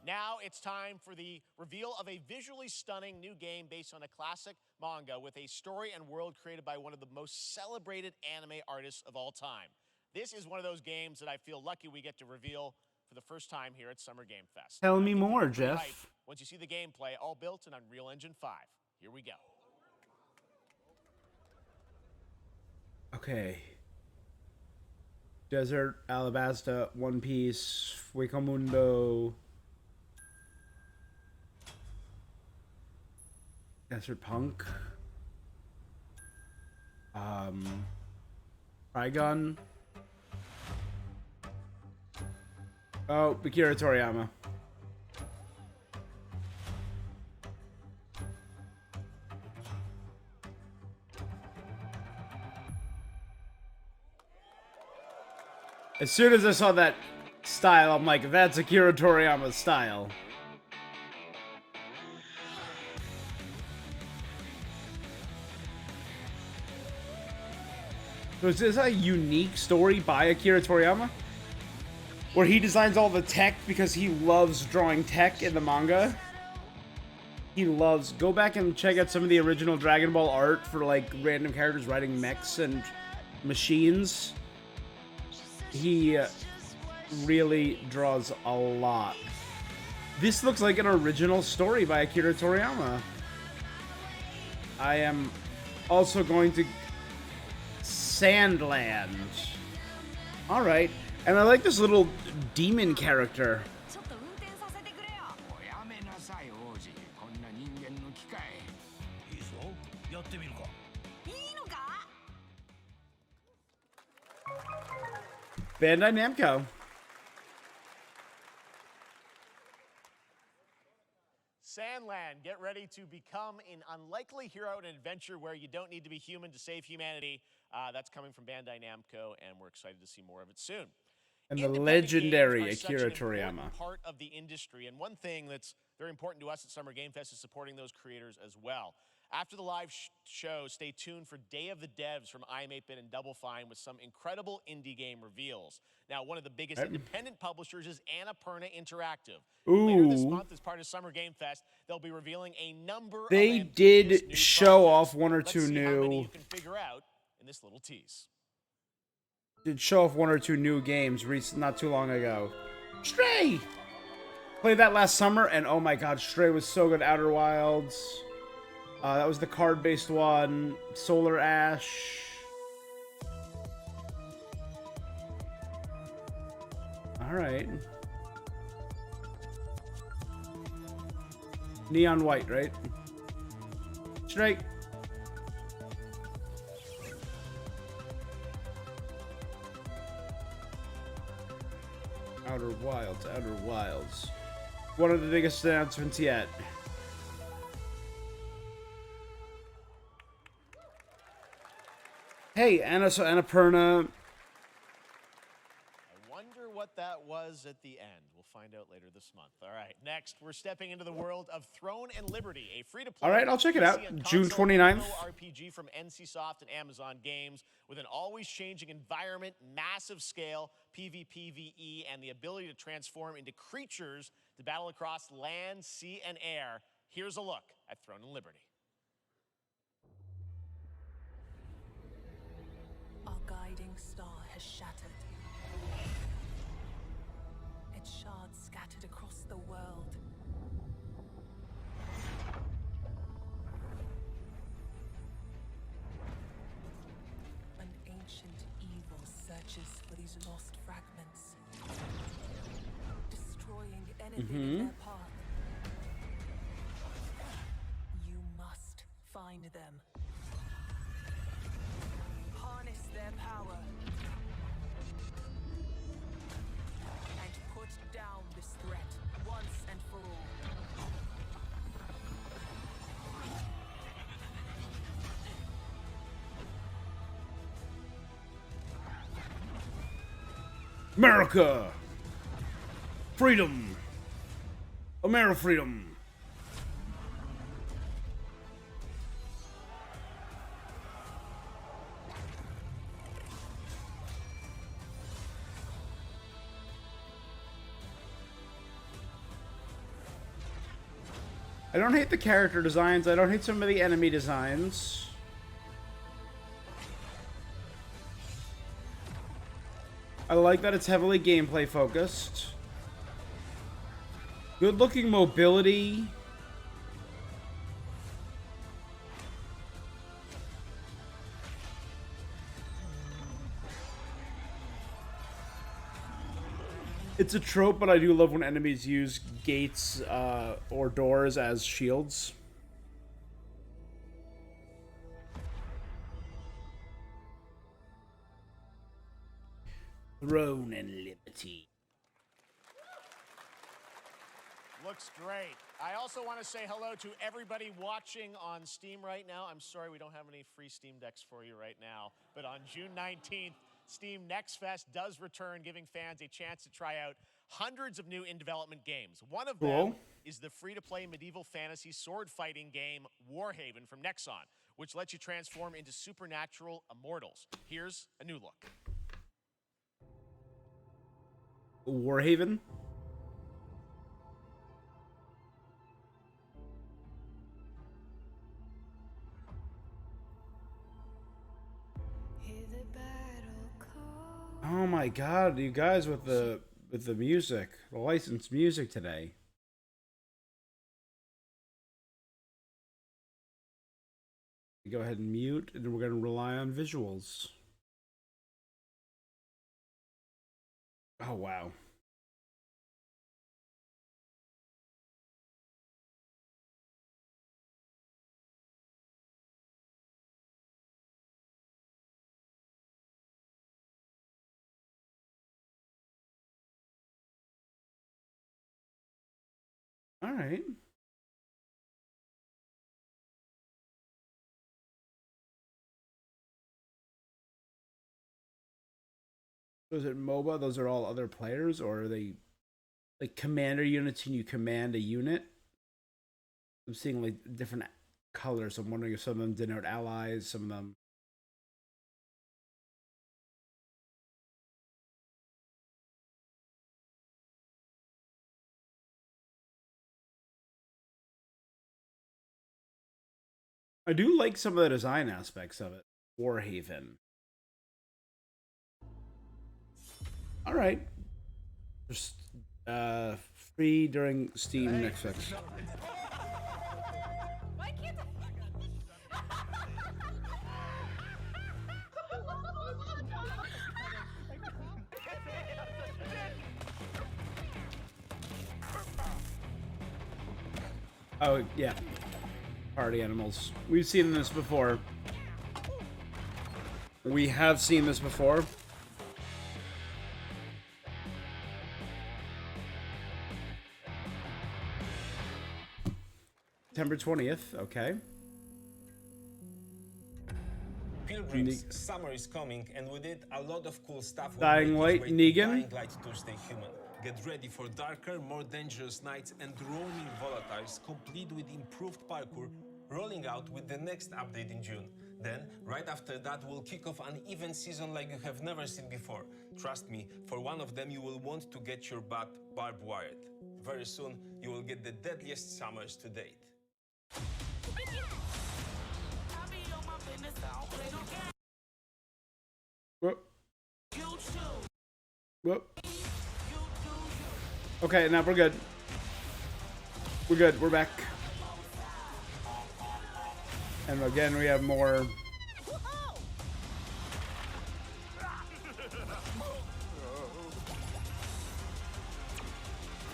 Now it's time for the reveal of a visually stunning new game based on a classic manga with a story and world created by one of the most celebrated anime artists of all time. This is one of those games that I feel lucky we get to reveal for the first time here at Summer Game Fest. Tell me more, Jeff. Right, once you see the gameplay, all built in Unreal Engine 5. Here we go. Okay. Desert, Alabasta, One Piece, Wakamundo. Desert Punk. Trigun. Oh, Akira Toriyama. As soon as I saw that style, I'm like, that's Akira Toriyama's style. So is this a unique story by Akira Toriyama? Where he designs all the tech because he loves drawing tech in the manga? He loves... Go back and check out some of the original Dragon Ball art for, like, random characters riding mechs and machines. He really draws a lot. This looks like an original story by Akira Toriyama. I am also going to... Sandland. Alright. And I like this little demon character. Bandai Namco. Sandland, get ready to become an unlikely hero in an adventure where you don't need to be human to save humanity. That's coming from Bandai Namco, and we're excited to see more of it soon. And the legendary Akira Toriyama. Part of the industry, and one thing that's very important to us at Summer Game Fest is supporting those creators as well. After the live show, stay tuned for Day of the Devs from iam8bit and Double Fine with some incredible indie game reveals. Now, one of the biggest independent publishers is Annapurna Interactive. Later this month, as part of Summer Game Fest, they'll be revealing a number They of did show off one or Let's two see how many new... you can figure out in this little tease. Did show off one or two new games not too long ago. Stray! Played that last summer, and oh my god, Stray was so good. Outer Wilds. That was the card-based one. Solar Ash. Alright. Neon White, right? Stray. Outer Wilds, Outer Wilds. One of the biggest announcements yet. Hey, Annapurna. I wonder what that was at the end. We'll find out later this month. All right, next, we're stepping into the world of Throne and Liberty, a free-to-play... All right, I'll check it out. PC and June console 29th. RPG from NCSoft and Amazon Games with an always-changing environment, massive scale, PvPvE, and the ability to transform into creatures to battle across land, sea, and air. Here's a look at Throne and Liberty. Our guiding star has shattered. Its shards scattered across the world. An ancient evil searches for these lost fragments, destroying anything in their path. find them. Harness their power. And put down this threat once and for all. America! Freedom! America freedom! I don't hate the character designs. I don't hate some of the enemy designs. I like that it's heavily gameplay focused. Good looking mobility. It's a trope, but I do love when enemies use gates or doors as shields. Throne and liberty. Looks great. I also want to say hello to everybody watching on Steam right now. I'm sorry we don't have any free Steam Decks for you right now, but on June 19th, Steam Next Fest does return, giving fans a chance to try out hundreds of new in-development games. One of them is the free-to-play medieval fantasy sword fighting game Warhaven from Nexon, which lets you transform into supernatural immortals. Here's a new look. Warhaven? Oh my god, you guys with the music, the licensed music today. Go ahead and mute, and we're going to rely on visuals. Oh wow. All right. So is it MOBA? Those are all other players, or are they like commander units and you command a unit? I'm seeing like different colors. I'm wondering if some of them denote allies, some of them. I do like some of the design aspects of it. Warhaven. All right. Just free during Steam Next Fest. Oh yeah. Party animals. We've seen this before. We have seen this before. September 20th, okay. Pilgrims, summer is coming, and with it, a lot of cool stuff. Dying Light, Negan. Dying Light to stay human. Get ready for darker, more dangerous nights and roaming volatiles, complete with improved parkour, rolling out with the next update in June. Then, right after that, we'll kick off an event season like you have never seen before. Trust me, for one of them, you will want to get your butt barbed wired. Very soon, you will get the deadliest summers to date. Whoop. Whoop. Okay, now we're good. We're good. We're back. And again, we have more.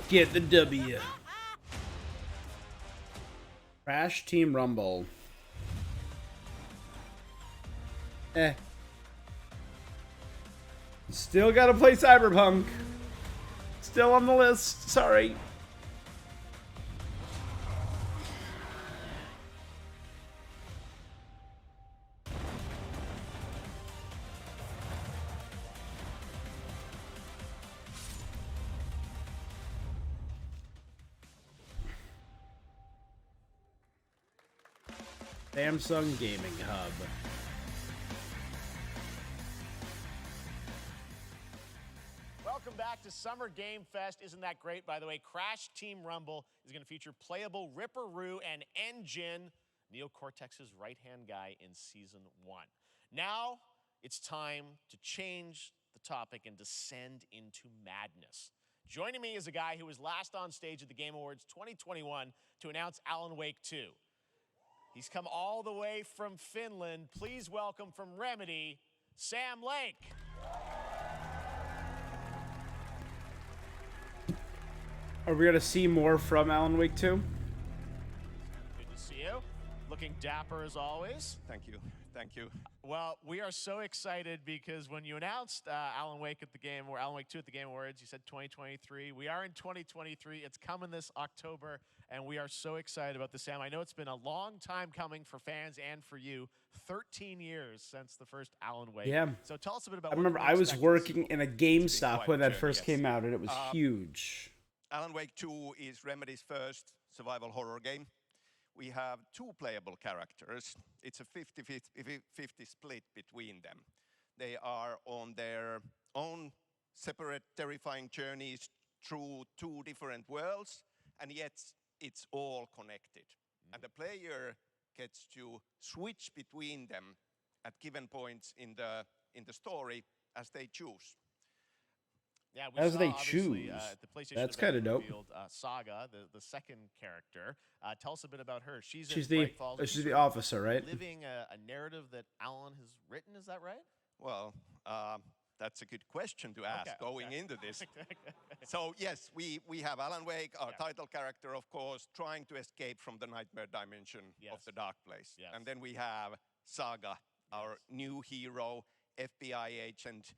Get the W. Crash Team Rumble. Still gotta play Cyberpunk. Still on the list. Sorry. Samsung Gaming Hub. Welcome back to Summer Game Fest. Isn't that great, by the way? Crash Team Rumble is going to feature playable Ripper Roo and N-Jin, Neo Cortex's right-hand guy in Season 1. Now, it's time to change the topic and descend into madness. Joining me is a guy who was last on stage at the Game Awards 2021 to announce Alan Wake 2. He's come all the way from Finland. Please welcome from Remedy, Sam Lake. Are we gonna see more from Alan Wake 2? Good to see you. Looking dapper as always. Thank you. Thank you. Well, we are so excited because when you announced Alan Wake at the game, or Alan Wake 2 at the Game Awards, you said 2023. We are in 2023. It's coming this October, and we are so excited about this, Sam. I know it's been a long time coming for fans and for you. 13 years since the first Alan Wake. Yeah. So tell us a bit about. I remember I was working in a GameStop when that first came out, and it was huge. Alan Wake 2 is Remedy's first survival horror game. We have 2 playable characters. It's a 50-50 split between them. They are on their own separate terrifying journeys through 2 different worlds, and yet it's all connected. And the player gets to switch between them at given points in the story as they choose. Yeah, we As saw, they obviously, choose. the PlayStation That's event kind of dope. revealed, Saga, the second character. Tell us a bit about her. She's She's in the Bright Falls. she's the officer, right? Living a narrative that Alan has written. Is that right? Well, that's a good question to ask going into this. So yes, we have Alan Wake, our title character, of course, trying to escape from the nightmare dimension of the dark place. And then we have Saga, our new hero, FBI agent,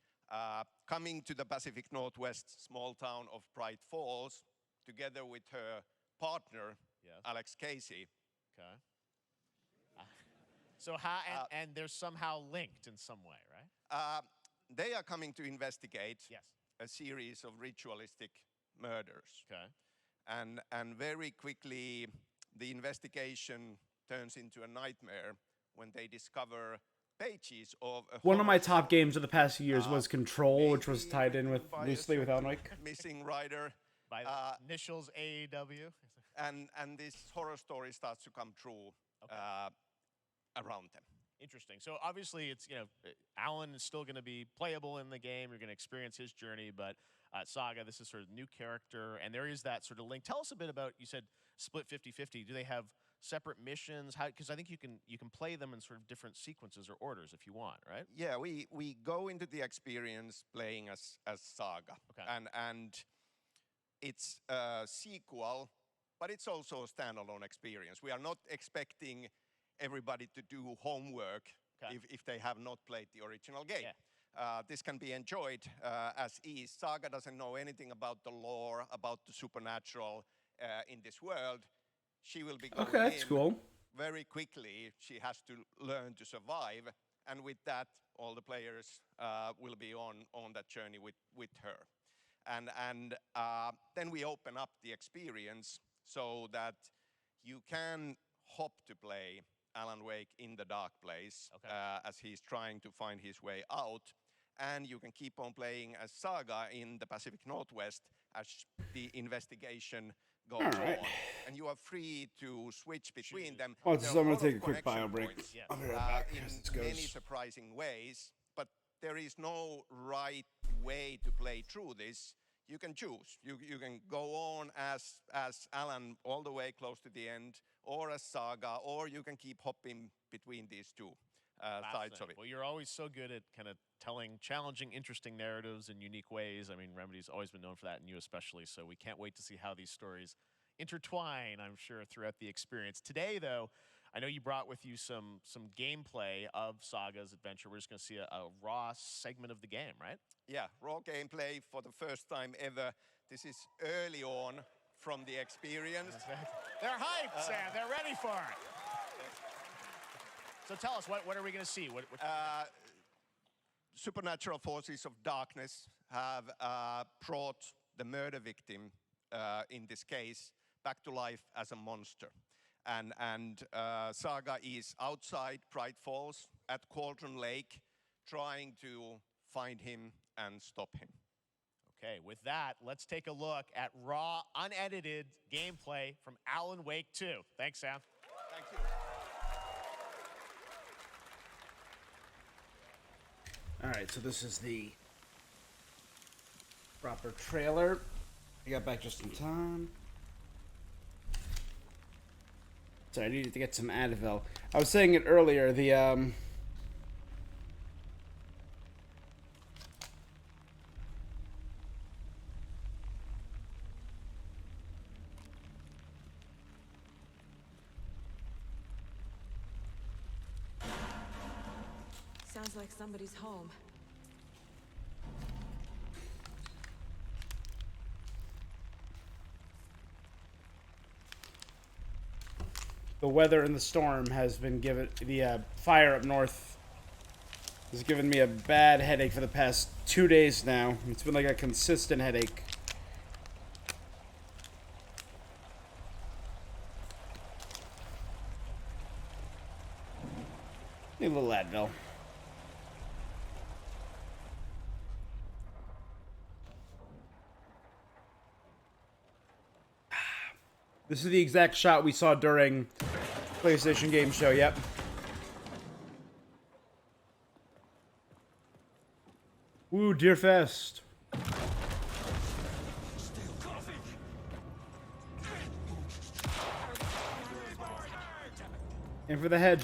coming to the Pacific Northwest small town of Bright Falls, together with her partner, Alex Casey. Okay. So how and they're somehow linked in some way, right? They are coming to investigate a series of ritualistic murders. Okay. And very quickly, the investigation turns into a nightmare when they discover pages of One of my top games of the past few years was Control, which was tied in with loosely with Alan Wake. Missing writer. By the initials AEW. And this horror story starts to come true around them. Interesting. So obviously, it's Alan is still going to be playable in the game. You're going to experience his journey, but Saga, this is sort of new character, and there is that sort of link. Tell us a bit about. You said split 50-50. Do they have separate missions? How? Because I think you can play them in sort of different sequences or orders if you want, right? Yeah, we go into the experience playing as Saga, and it's a sequel, but it's also a standalone experience. We are not expecting everybody to do homework if they have not played the original game. This can be enjoyed as is. Saga doesn't know anything about the lore, about the supernatural in this world. She will be going that's in cool. very quickly. She has to learn to survive, and with that, all the players will be on that journey with her. And then we open up the experience so that you can hop to play Alan Wake in the dark place as he's trying to find his way out. And you can keep on playing as Saga in the Pacific Northwest as the investigation goes on. And you are free to switch between them. Oh, so I'm going to take a quick bio break. I'll be right back. In many surprising ways, but there is no right way to play through this. You can choose. You can go on as Alan all the way close to the end, or as Saga, or you can keep hopping between these two sides of it. Well, you're always so good at kind of telling challenging, interesting narratives in unique ways. I mean, Remedy's always been known for that, and you especially. So we can't wait to see how these stories intertwine, I'm sure, throughout the experience. Today, though, I know you brought with you some gameplay of Saga's adventure. We're just going to see a raw segment of the game, right? Yeah, raw gameplay for the first time ever. This is early on from the experience. They're hyped, Sam. They're ready for it. So tell us, what are we going to see? What supernatural forces of darkness have brought the murder victim, in this case, back to life as a monster. And Saga is outside Bright Falls at Cauldron Lake, trying to find him and stop him. Okay, with that, let's take a look at raw, unedited gameplay from Alan Wake 2. Thanks, Sam. Thank you. All right, so this is the proper trailer. I got back just in time. So I needed to get some Advil. I was saying it earlier, the Sounds like somebody's home. the weather and the storm has been given, the fire up north has given me a bad headache for the past 2 days now. It's been like a consistent headache. Need a little Advil. This is the exact shot we saw during PlayStation Game Show, yep. Woo, Deerfest. And for the hedge.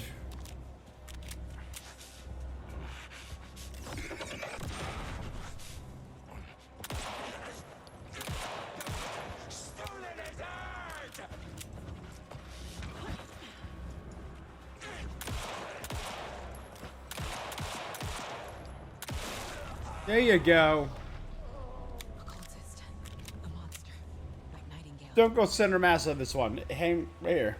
There you go. Don't go center mass on this one. Hang right here.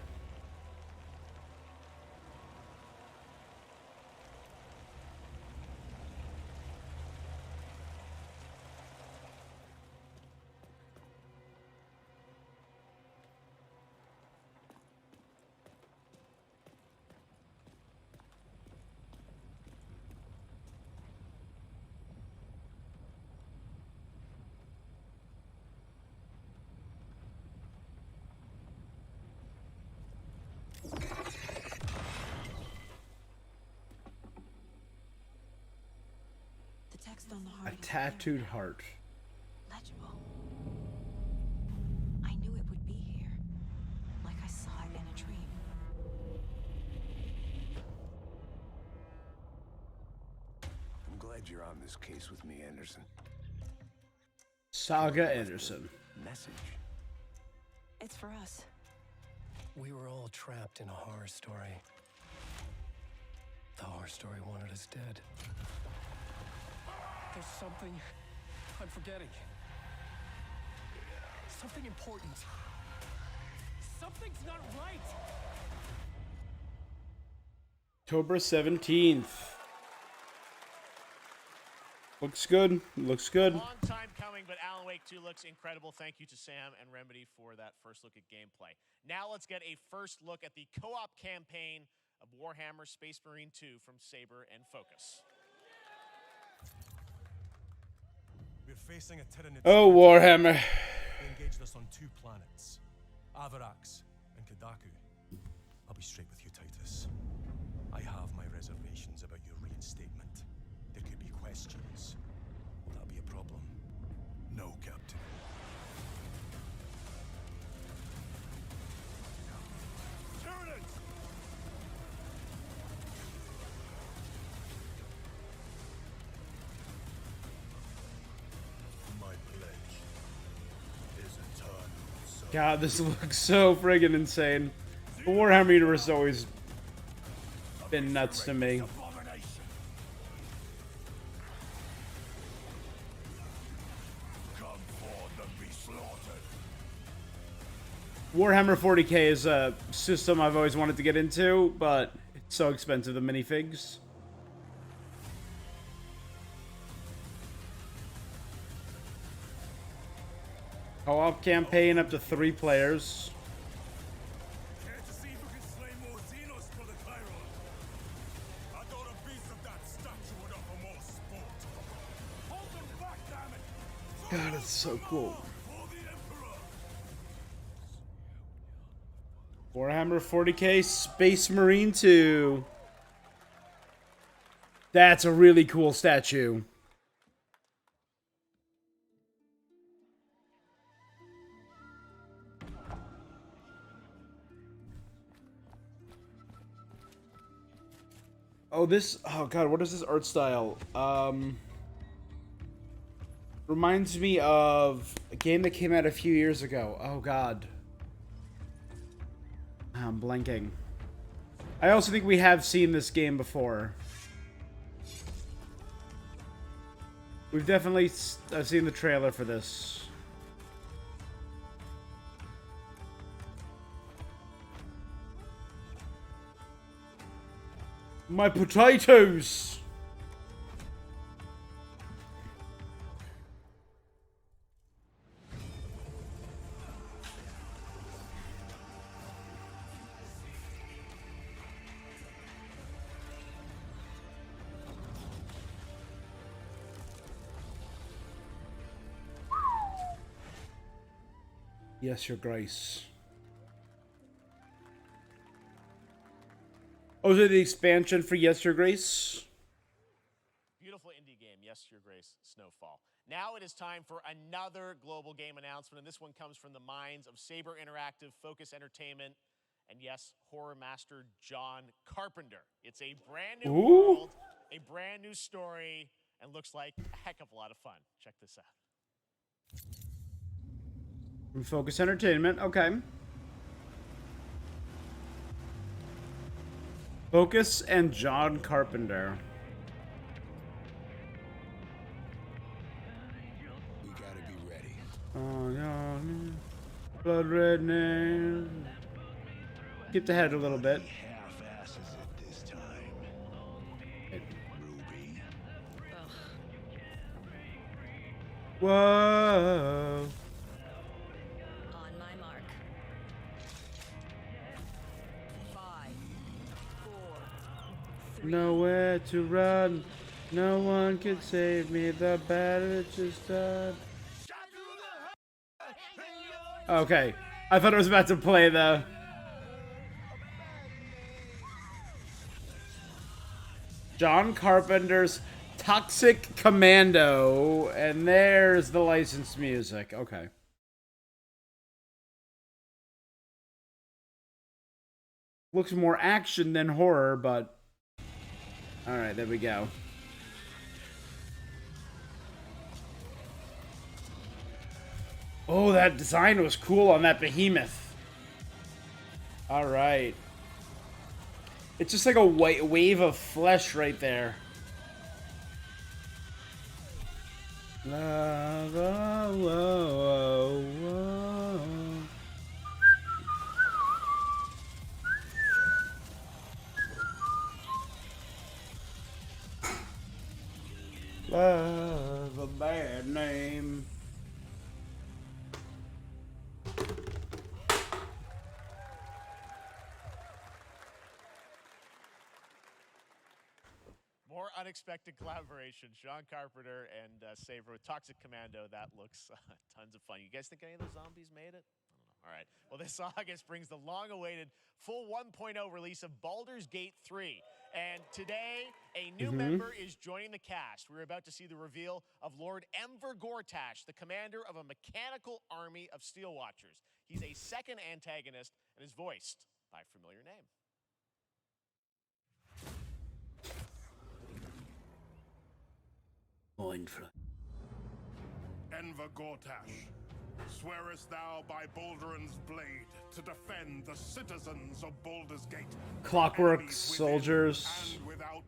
On the heart A tattooed heart. Legible. I knew it would be here, like I saw it in a dream. I'm glad you're on this case with me, Anderson. Saga Anderson. Message. It's for us. We were all trapped in a horror story. The horror story wanted us dead. There's something I'm forgetting. Something important. Something's not right. October 17th. Looks good. Looks good. Long time coming, but Alan Wake 2 looks incredible. Thank you to Sam and Remedy for that first look at gameplay. Now let's get a first look at the co-op campaign of Warhammer Space Marine 2 from Saber and Focus. We're facing a Tyranid. Oh, Warhammer. They engaged us on 2 planets, Avarax and Kadaku. I'll be straight with you, Titus. I have my reservations about your reinstatement. There could be questions. Will that be a problem? No, Captain. Tyranids! God, this looks so friggin' insane. The Warhammer universe is always been nuts to me. Warhammer 40k is a system I've always wanted to get into, but it's so expensive, the minifigs. Co-op campaign up to 3 players. God, it's so cool. Warhammer 40k Space Marine 2. That's a really cool statue. Oh, this... Oh, God, what is this art style? Reminds me of a game that came out a few years ago. Oh, God. I'm blanking. I also think we have seen this game before. We've definitely seen the trailer for this. My potatoes! Yes, Your Grace. Oh, is it the expansion for Yes, Your Grace? Beautiful indie game, Yes, Your Grace, Snowfall. Now it is time for another global game announcement, and this one comes from the minds of Saber Interactive, Focus Entertainment, and yes, horror master John Carpenter. It's a brand new world, a brand new story, and looks like a heck of a lot of fun. Check this out. From Focus Entertainment, okay. Focus and John Carpenter. We gotta be ready. Oh, yeah. Blood red name. Keep the head a little bit. Half-asses it this time. Ruby. Whoa. On my mark. 5, 4, 3. Nowhere to run. No one can save me. The battle just done. Okay. I thought I was about to play the... John Carpenter's Toxic Commando. And there's the licensed music. Okay. Looks more action than horror, but... Alright, there we go. Oh, that design was cool on that behemoth. Alright. It's just like a white wave of flesh right there. Lava, whoa, whoa, whoa. Love a bad name. More unexpected collaboration. John Carpenter and Saber with Toxic Commando. That looks tons of fun. You guys think any of those zombies made it? I don't know. All right. Well, this August brings the long-awaited full 1.0 release of Baldur's Gate 3. And today, a new member is joining the cast. We're about to see the reveal of Lord Enver Gortash, the commander of a mechanical army of Steel Watchers. He's a second antagonist and is voiced by a familiar name. Mindful. Enver Gortash, Swearest thou by Balduran's blade to defend the citizens of Baldur's Gate? Clockwork Enemies within soldiers. and without.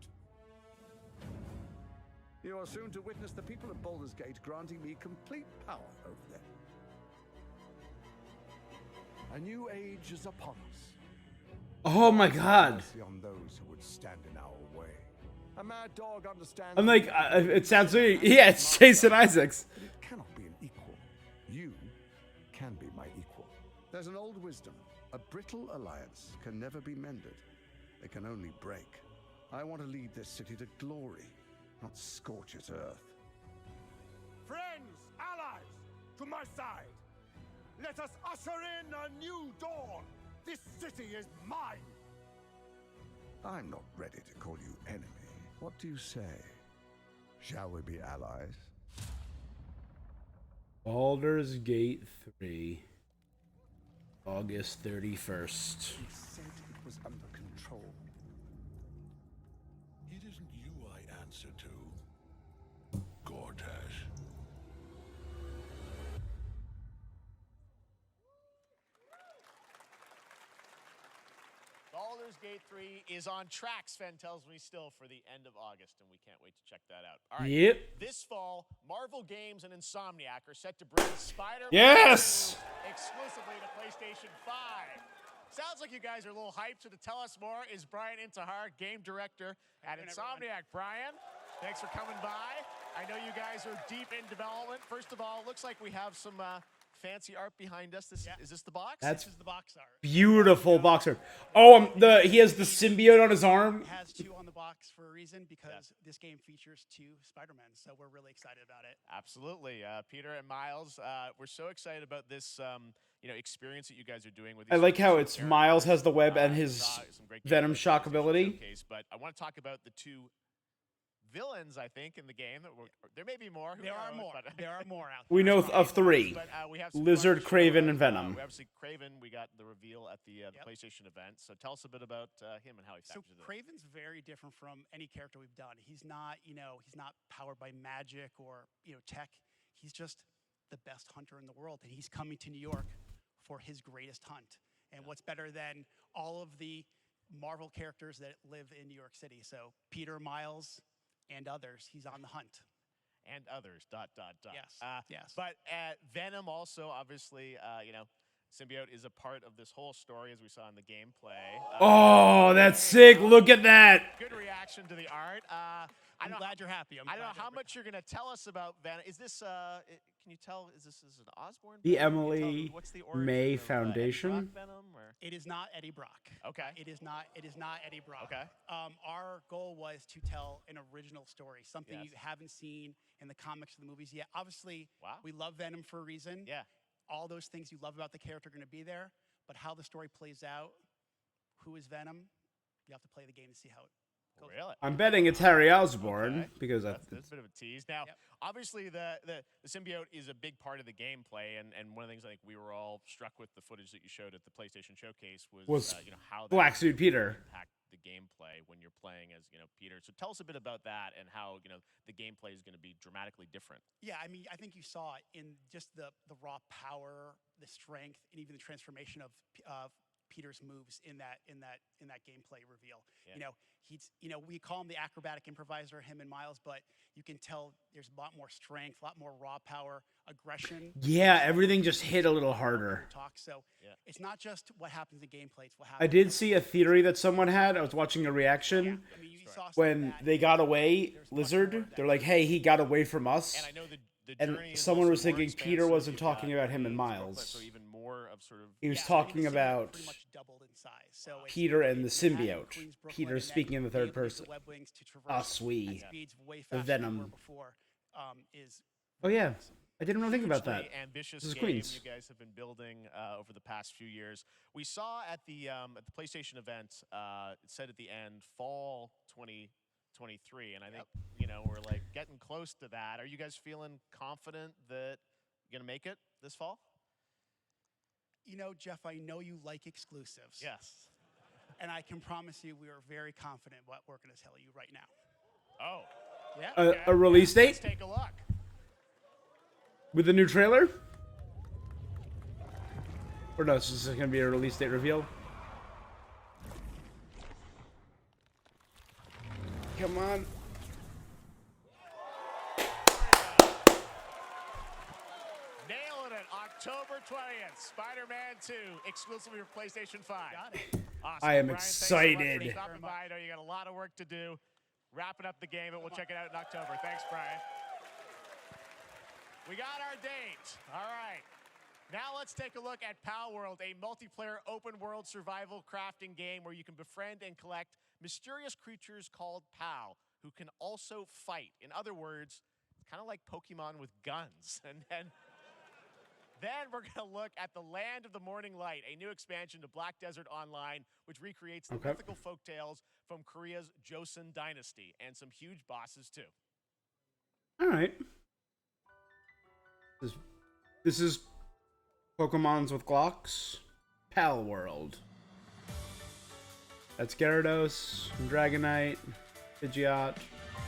You are soon to witness the people of Baldur's Gate granting me complete power over them. A new age is upon us. Oh my god. Mercy on those who would stand in our way. A mad dog understands. I'm like, it sounds like, yeah, it's Jason Isaacs. But it cannot be an equal. You can be my equal. There's an old wisdom. A brittle alliance can never be mended. It can only break. I want to lead this city to glory, not scorch its earth. Friends, allies, to my side. Let us usher in a new dawn. This city is mine. I'm not ready to call you enemy. What do you say? Shall we be allies? Baldur's Gate 3, August 31st. He said it was under control. It isn't you I answer to, Gortash. Baldur's Gate 3 is on track, Sven tells me, still for the end of August, and we can't wait to check that out. All right. Yep. This fall, Marvel Games and Insomniac are set to bring Spider-Man Yes! 2 exclusively to PlayStation 5. Sounds like you guys are a little hyped, so to tell us more is Brian Intihar, game director at Insomniac. Brian, thanks for coming by. I know you guys are deep in development. First of all, looks like we have some fancy art behind us. Is this the box? That's This is the box art. beautiful boxer. Oh, he has the symbiote on his arm. It has 2 on the box for a reason, because this game features 2 Spider-Men, so we're really excited about it. Absolutely. Peter and Miles, we're so excited about this experience that you guys are doing with I these like how characters. it's Miles has the web and his Some great Venom gameplay shock PlayStation ability. Showcase, but I want to talk about the 2 villains, I think, in the game. There may be more. Who There are knows, more. but- There are more out there. We know of 3. But, we have some Lizard, fun to show Craven, off. and Venom. We obviously, Craven, we got the reveal at the PlayStation event. So tell us a bit about him and how he So factors in. Craven's very different from any character we've done. He's not, he's not powered by magic or, tech. He's just the best hunter in the world, and he's coming to New York for his greatest hunt. And what's better than all of the Marvel characters that live in New York City? So Peter, Miles, and others, he's on the hunt. And others, ... Yes, yes. But Venom also, obviously, Symbiote is a part of this whole story, as we saw in the gameplay. Oh, that's sick. Look at that. Good reaction to the art. I'm glad you're happy. I don't know how much you're going to tell us about Venom. Is this, can you tell, is this an Osborn? The Venom? Can you Emily tell what's the origin May of, Foundation. Eddie Brock Venom, or? It is not Eddie Brock. Okay. It is not Eddie Brock. Okay. Our goal was to tell an original story, something Yes. you haven't seen in the comics or the movies yet. Obviously, we love Venom for a reason. Yeah. All those things you love about the character are going to be there, but how the story plays out, who is Venom, you have to play the game to see how it goes. Really? I'm betting it's Harry Osborn because That's a bit of a tease. Now, obviously, the symbiote is a big part of the gameplay, and one of the things I think we were all struck with the footage that you showed at the PlayStation Showcase was how that Black Suit Peter. impact the gameplay when you're playing as Peter. So tell us a bit about that and how the gameplay is going to be dramatically different. Yeah, I mean, I think you saw it in just the raw power, the strength, and even the transformation of Peter's moves in that gameplay reveal. Yeah. We call him the acrobatic improviser, him and Miles, but you can tell there's a lot more strength, a lot more raw power, aggression. Yeah, everything just hit a little harder. So it's not just what happens in gameplay; it's what I happens. did see a theory that someone had. I was watching a reaction when they got away. Lizard, they're like, "Hey, he got away from us." And I know the And journey is someone also was more thinking expansive. Peter wasn't You've got talking about him and the Miles. So even more of sort of He was Yeah, talking the city about pretty much doubled in size. So it's Peter and the Manhattan, symbiote. Queens, Brooklyn, Peter and speaking in the then third being able to use the person. web wings to traverse Us, we. at speeds way The faster than Venom. we were before. Is Oh yeah, I didn't even think about that. hugely ambitious This is game Queens. you guys have been building over the past few years. We saw at the PlayStation event, it said at the end, fall 2023, and I think we're like getting close to that. Are you guys feeling confident that you're gonna make it this fall? Jeff, I know you like exclusives. Yes. And I can promise you we are very confident what we're going to tell you right now. Oh. Yeah. A release date Let's take a look. with the new trailer. Or no, this is going to be a release date reveal. Come on. Nailing it. October 20th. Spider-Man 2, exclusively for PlayStation 5. Got it. Awesome. I am Brian, excited. Thanks so much for stopping by. I know you got a lot of work to do. Wrapping up the game, and we'll check it out in October. Thanks, Brian. We got our date. All right. Now let's take a look at Pal World, a multiplayer open-world survival crafting game where you can befriend and collect mysterious creatures called Pal, who can also fight. In other words, it's kind of like Pokemon with guns. And then we're going to look at the Land of the Morning Light, a new expansion to Black Desert Online, which recreates the mythical folktales from Korea's Joseon Dynasty, and some huge bosses too. All right. This is Pokemons with Glocks. Pal World. That's Gyarados, Dragonite, Pidgeot,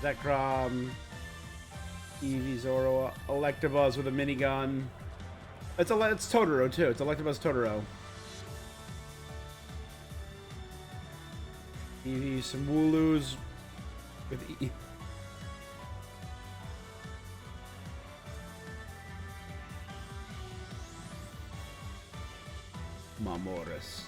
Zekrom, Eevee, Zoro, Electabuzz with a minigun. It's Totoro too. It's Electabuzz Totoro. Eevee, some Wooloos with Mamoris.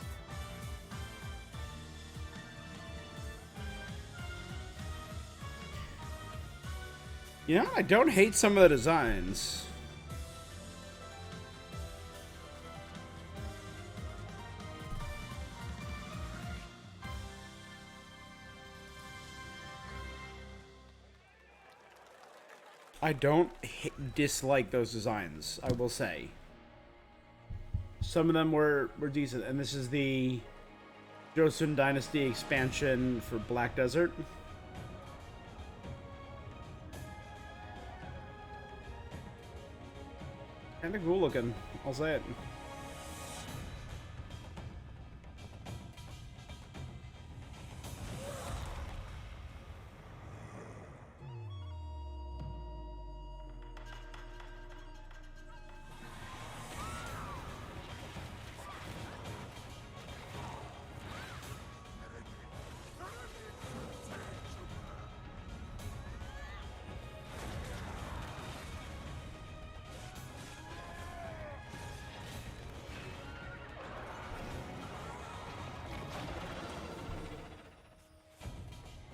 You know, I don't hate some of the designs. I don't dislike those designs, I will say. Some of them were decent, and this is the Joseon Dynasty expansion for Black Desert. Kinda cool looking, I'll say it.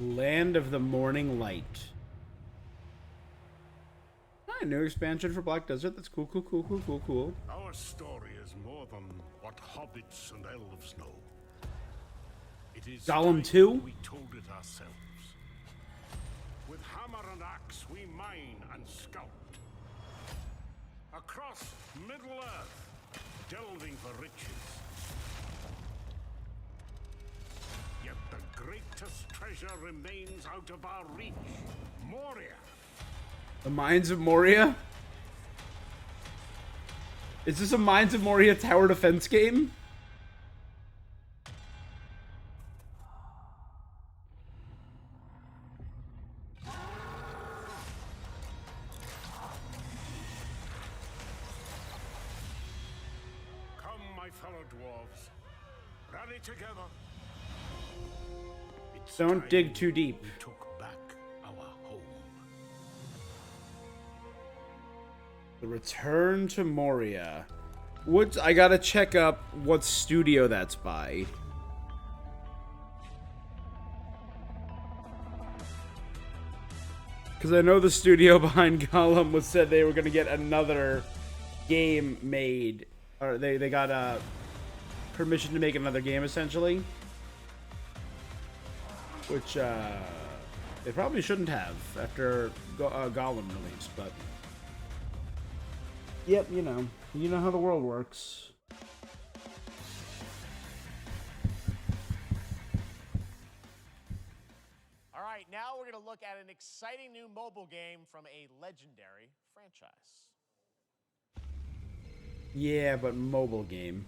Land of the Morning Light. A new expansion for Black Desert. That's cool. Our story is more than what hobbits and elves know. It is Gollum 2? we told it ourselves. With hammer and axe, we mine and scout. Across Middle-earth, delving for riches. Yet the greatest treasure remains out of our reach. Moria. The Mines of Moria? Is this a Mines of Moria tower defense game? Come, my fellow dwarves. Rally together. Don't dig too deep. We took back our home. The Return to Moria. I gotta check up what studio that's by. Because I know the studio behind Gollum was said they were gonna get another game made. Or they got permission to make another game, essentially. Which, they probably shouldn't have after Gollum release, but... Yep, you know how the world works. All right, now we're going to look at an exciting new mobile game from a legendary franchise. Yeah, but mobile game.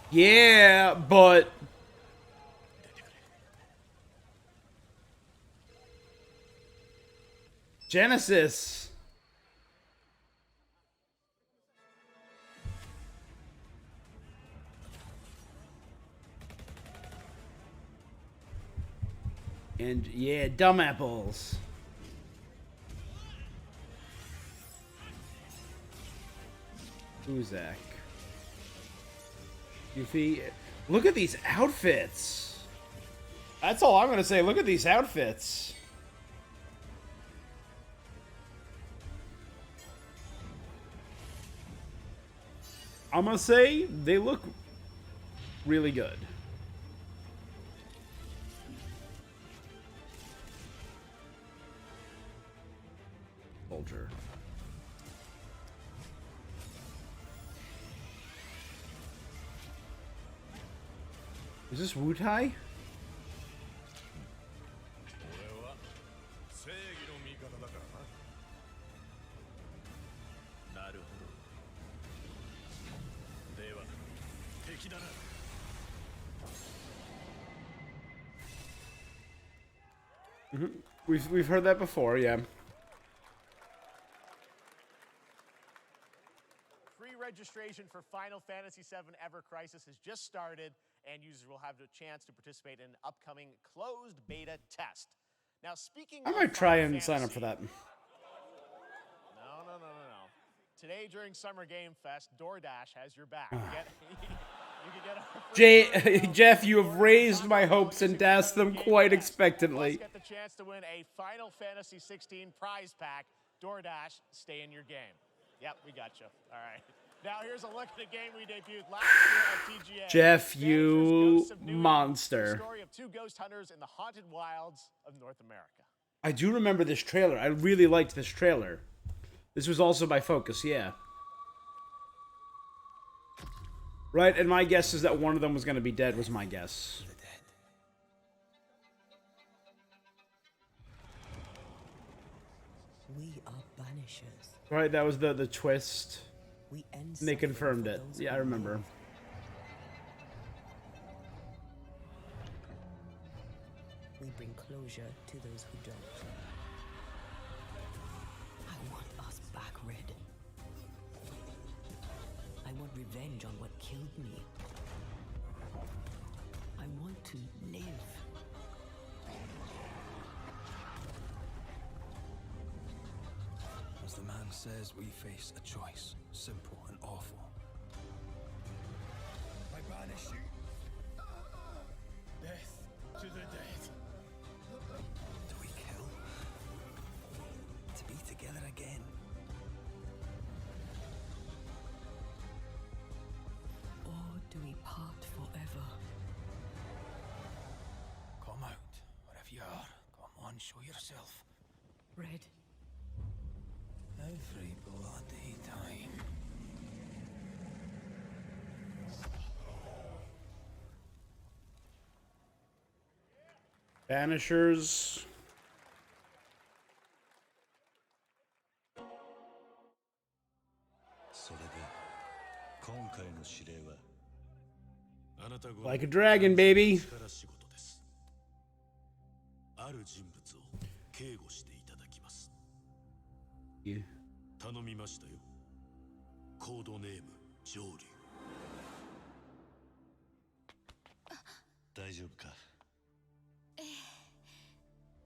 Yeah, but... Genesis. And yeah, dumb apples. Uzak. Yuffie. Look at these outfits. That's all I'm gonna say. Look at these outfits. I'm gonna say they look really good. Soldier. Is this Wutai? We've heard that before, yeah. Free registration for Final Fantasy VII Ever Crisis has just started, and users will have the chance to participate in an upcoming closed beta test. Now, speaking I of might try Final and sign up Fantasy- for that. No. Today during Summer Game Fest, DoorDash has your back. You can get a free Jeff, you have raised my hopes and dashed them quite expectantly. Plus, get the chance to win a Final Fantasy 16 prize pack. DoorDash, stay in your game. Yep, we got you. All right. Now here's a look at the game we debuted last year at TGA. Jeff, you Ghosts of New Eden, monster. The story of two ghost hunters in the haunted wilds of North America. I do remember this trailer. I really liked this trailer. This was also by Focus, yeah. Right, and my guess is that one of them was going to be dead, was my guess. We are banishers. Right, that was the twist. We end And they suffering confirmed for it. those Yeah, I who remember. live. We bring closure to those who don't. I want us back, Red. I want revenge on what killed me. I want to live. As the man says, we face a choice, simple and awful. I banish you. Death to the dead. Do we kill? To be together again? Or do we part forever? Come out, wherever you are. Come on, show yourself. Red. Every bloody time. Banishers. Like a dragon, baby. ある人物を警護していただきます。 Yeah. 頼みましたよ。コードネーム上流。大丈夫か？ええ。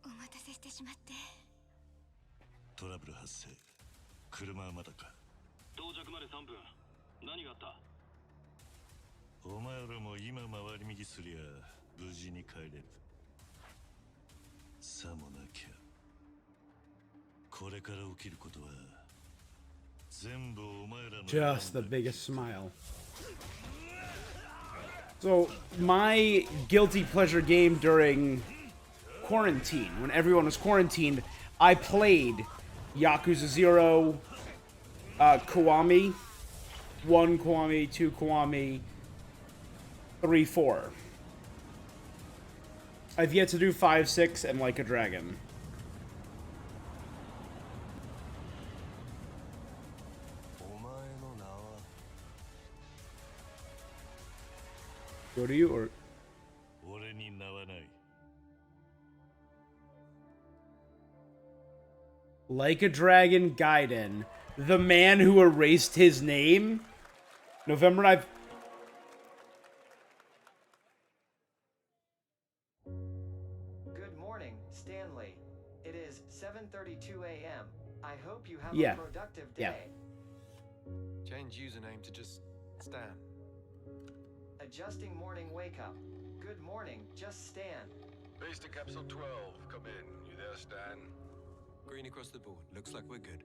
お待たせしてしまって。トラブル発生。車はまだか？到着まで3分。何があった？お前らも今回り右すりゃ無事に帰れる。さもなきゃこれから起きることは全部お前らの Just the biggest smile. So, my guilty pleasure game during quarantine, when everyone was quarantined, I played Yakuza 0, Kiwami, 1 Kiwami, 2 Kiwami, 3, 4. I've yet to do 5, 6, and Like a Dragon. Go to you or? Like a Dragon Gaiden, the man who erased his name. November 9th. Good morning. Have Yeah. a productive day. Yeah. Change username to just Stan. Adjusting morning wake up. Good morning, just Stan. Base to Capsule 12. Come in. You there, Stan? Green across the board. Looks like we're good.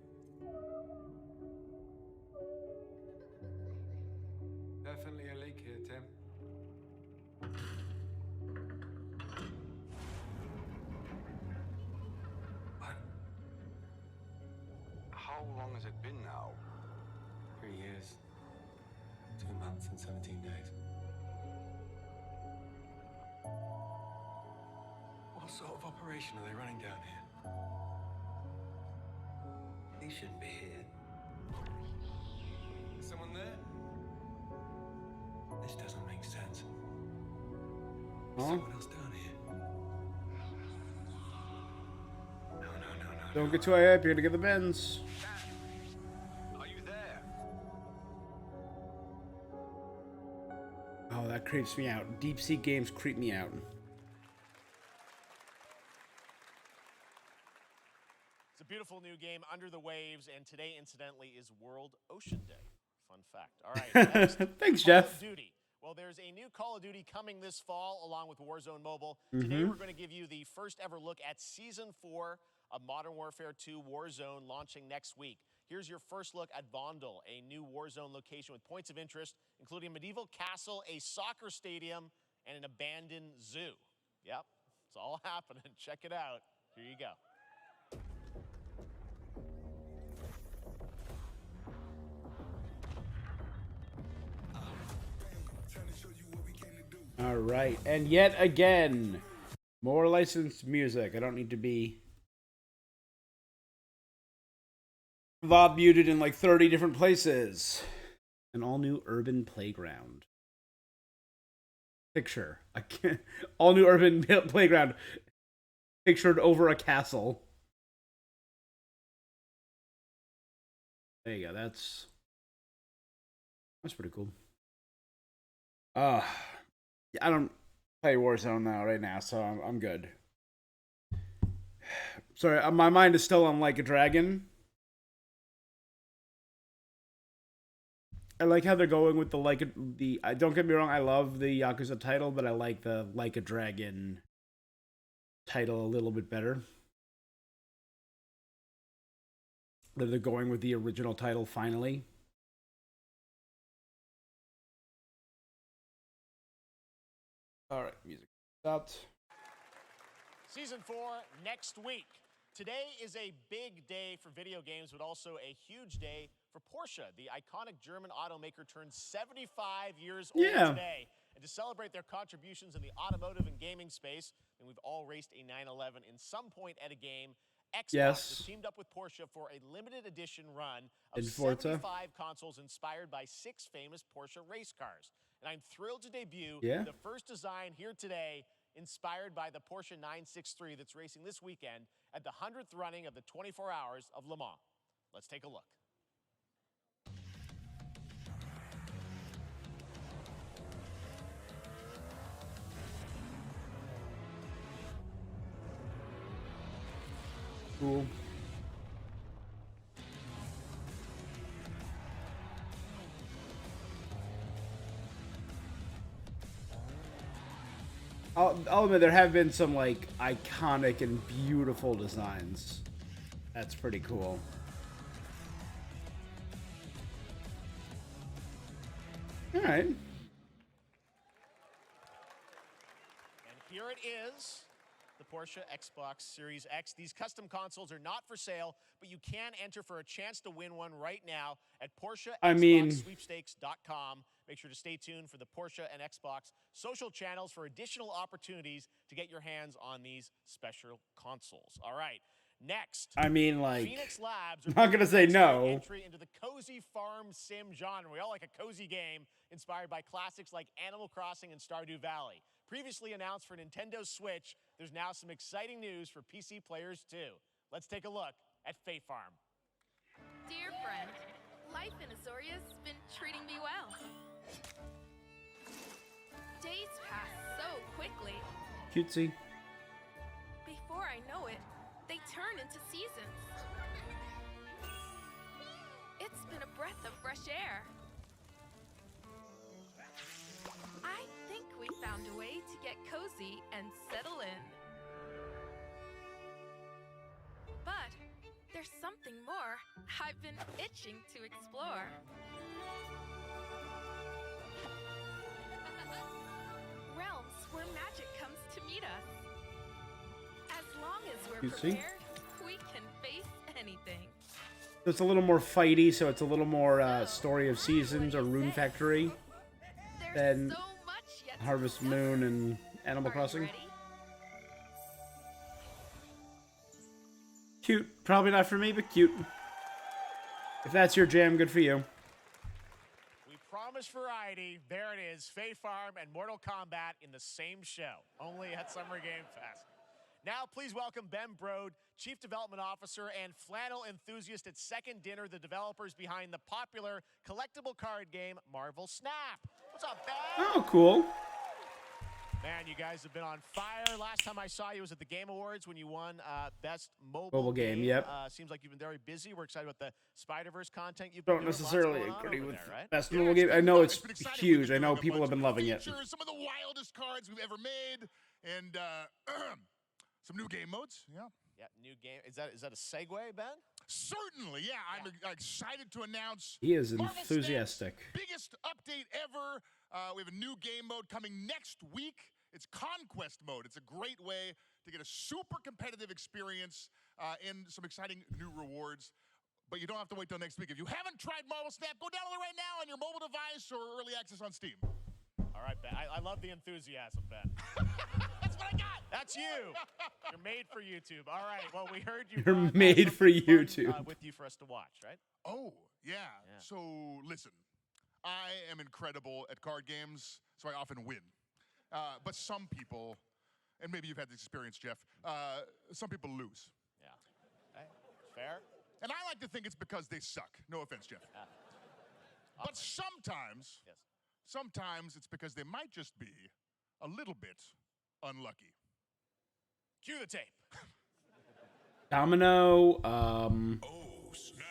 Definitely a leak here, Tim. How long has it been now? 3 years. 2 months and 17 days. What sort of operation are they running down here? He shouldn't be here. Is someone there? This doesn't make sense. Huh? Someone else down here. No. Don't get too high up. You're gonna get the bends. Are you there? Oh, that creeps me out. Deep sea games creep me out. It's a beautiful new game, Under the Waves, and today, incidentally, is World Ocean Day. Fun fact. All right. Next, Thanks, Call Jeff. of Duty. Well, there's a new Call of Duty coming this fall, along with Warzone Mobile. Today, we're going to give you the first ever look at Season 4 of Modern Warfare 2 Warzone, launching next week. Here's your first look at Vondel, a new Warzone location with points of interest, including a medieval castle, a soccer stadium, and an abandoned zoo. Yep, it's all happening. Check it out. Here you go. All right, and yet again, more licensed music. I don't need to be VOD muted in like 30 different places. An all-new urban playground. Picture. All-new urban playground. Pictured over a castle. There you go. That's pretty cool. I don't play Warzone now right now, so I'm good. Sorry, my mind is still on Like a Dragon. I like how they're going with the don't get me wrong, I love the Yakuza title, but I like the Like a Dragon title a little bit better. That they're going with the original title finally. All right, music stopped. Season 4 next week. Today is a big day for video games, but also a huge day for Porsche. The iconic German automaker turned 75 years old today. And to celebrate their contributions in the automotive and gaming space, and we've all raced a 911 in some point at a game, Xbox has teamed up with Porsche for a limited edition run of 75 consoles inspired by 6 famous Porsche race cars. And I'm thrilled to debut the first design here today, inspired by the Porsche 963 that's racing this weekend at the 100th running of the 24 Hours of Le Mans. Let's take a look. Cool. I'll admit there have been some like iconic and beautiful designs. That's pretty cool. All right. And here it is, the Porsche Xbox Series X. These custom consoles are not for sale, but you can enter for a chance to win one right now at PorscheXboxSweepstakes.com. Make sure to stay tuned for the Porsche and Xbox social channels for additional opportunities to get your hands on these special consoles. All right, next. I mean, like, Phoenix Labs I'm not gonna say no. Entry into the cozy farm sim genre. We all like a cozy game inspired by classics like Animal Crossing and Stardew Valley. Previously announced for Nintendo Switch, there's now some exciting news for PC players too. Let's take a look at Fae Farm. Dear friend, life in Azoria's been treating me well. Days pass so quickly. Cutesy. Before I know it, they turn into seasons. I've been itching to explore. Realms where magic comes to meet us. As long as we're You see? prepared, we can face anything. It's a little more fighty, so it's a little more Story of Seasons or Rune Factory than Harvest Moon and Animal Crossing. Cute. Probably not for me, but cute. If that's your jam, good for you. We promised variety. There it is. Fae Farm and Mortal Kombat in the same show, only at Summer Game Fest. Now, please welcome Ben Brode, Chief Development Officer and flannel enthusiast at Second Dinner, the developers behind the popular collectible card game Marvel Snap. What's up, Ben? Oh, cool. Man, you guys have been on fire. Last time I saw you was at the Game Awards when you won Best Mobile Game. Game. Yep. Seems like you've been very busy. We're excited about the Spider-Verse content you've Don't been doing. necessarily Lots going agree on with over there, right? Best Mobile Game. I know it's huge. I know people have been loving it. Features some of the wildest cards we've ever made, and some new game modes. Yeah. Yeah, new game. Is that a segue, Ben? Certainly, yeah. I'm excited to announce. He is Marvel enthusiastic. Snap's biggest update ever. We have a new game mode coming next week. It's Conquest mode. It's a great way to get a super competitive experience and some exciting new rewards. But you don't have to wait till next week. If you haven't tried Marvel Snap, go download it right now on your mobile device or early access on Steam. All right, Ben. I love the enthusiasm, Ben. That's what I got. That's you. You're made for YouTube. All right. Well, we heard you. You're brought, made for something fun, YouTube. with you for us to watch, right? Oh, yeah. So, listen. I am incredible at card games, so I often win. But some people, and maybe you've had this experience, Jeff, some people lose. Yeah. Hey, fair. And I like to think it's because they suck. No offense, Jeff. But sometimes it's because they might just be a little bit unlucky. Cue the tape. Domino. Oh, snap.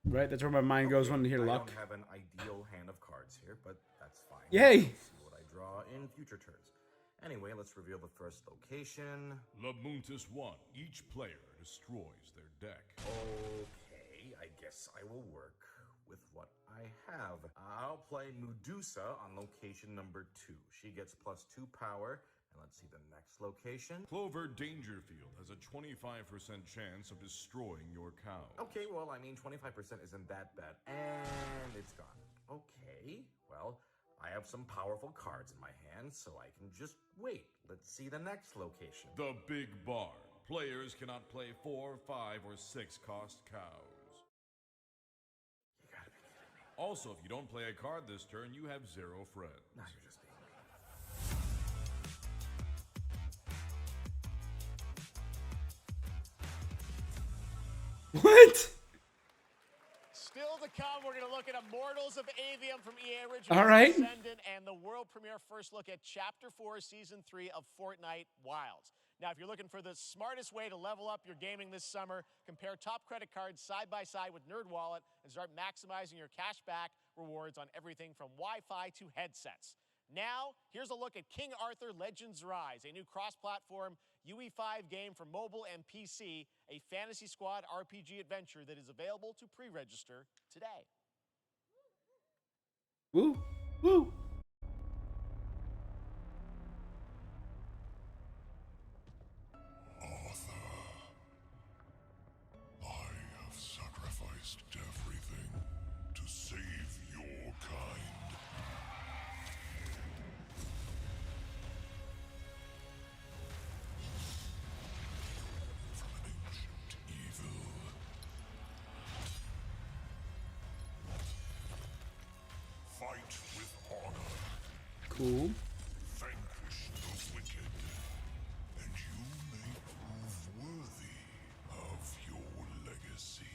Right, that's where my mind goes when I hear I luck. don't have an ideal hand of cards here, but that's fine. Yay! Let's see what I draw in future turns. Anyway, let's reveal the first location. Labuntus 1. Each player destroys their deck. Okay, I guess I will work with what I have. I'll play Medusa on location number 2. She gets +2 power. And let's see the next location. Clover Dangerfield has a 25% chance of destroying your cow. Okay, well, I mean, 25% isn't that bad. And it's gone. Okay, well, I have some powerful cards in my hand, so I can just wait. Let's see the next location. The Big Barn. Players cannot play 4, 5, or 6 cost cows. You gotta be kidding me. Also, if you don't play a card this turn, you have 0 friends. No, you're just being mean. What? Still to come, we're going to look at Immortals of Avium from EA Originals All right. Ascendant and the world premiere first look at Chapter 4, Season 3 of Fortnite Wilds. Now, if you're looking for the smartest way to level up your gaming this summer, compare top credit cards side by side with NerdWallet and start maximizing your cashback rewards on everything from Wi-Fi to headsets. Now, here's a look at King Arthur Legends Rise, a new cross-platform UE5 game for mobile and PC, a Fantasy Squad RPG adventure that is available to pre-register today. Woo! Woo! I have sacrificed everything to save your kind. From an ancient evil. Fight with honor. Cool. Vanquish the wicked. And you may prove worthy of your legacy.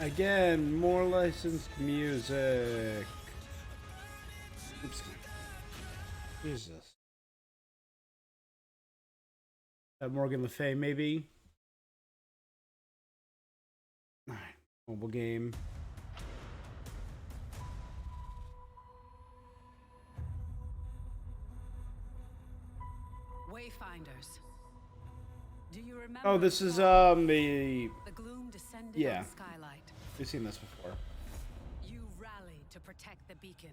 Again, more licensed music. Oops. Jesus. Morgan Le Fay, maybe. All right. Mobile game. Wayfinders. Do you remember? Oh, this is the gloom descended yeah. on Skylight. We've seen this before. You rallied to protect the beacon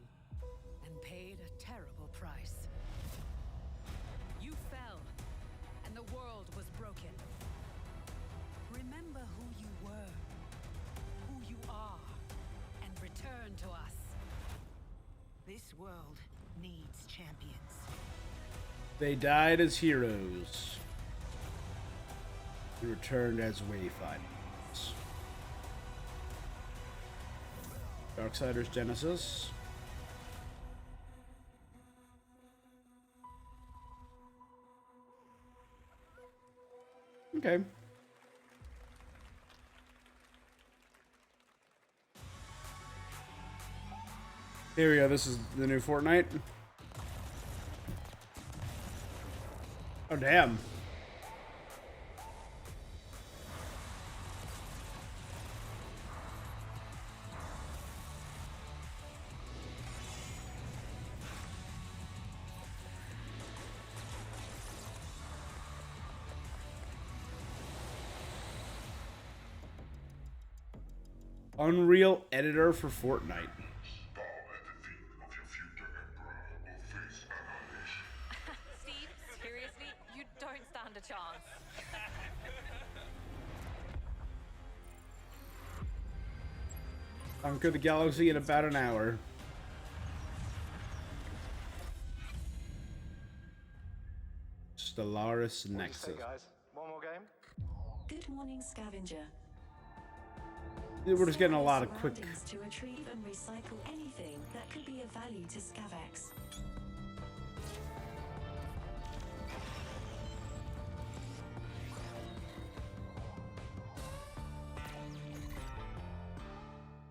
and paid a terrible price. You fell, and the world was broken. Remember who you were, who you are, and return to us. This world needs champions. They died as heroes. They returned as wayfinders. Darksiders Genesis. Okay. Here we go. This is the new Fortnite. Oh, damn. Unreal editor for Fortnite. Steve, seriously, you don't stand a chance. Conquer the galaxy in about an hour. Stellaris Nexus. Guys, one more game. Good morning, Scavenger. We're just getting a lot of quick. To retrieve and recycle anything that could be of value to Scavax.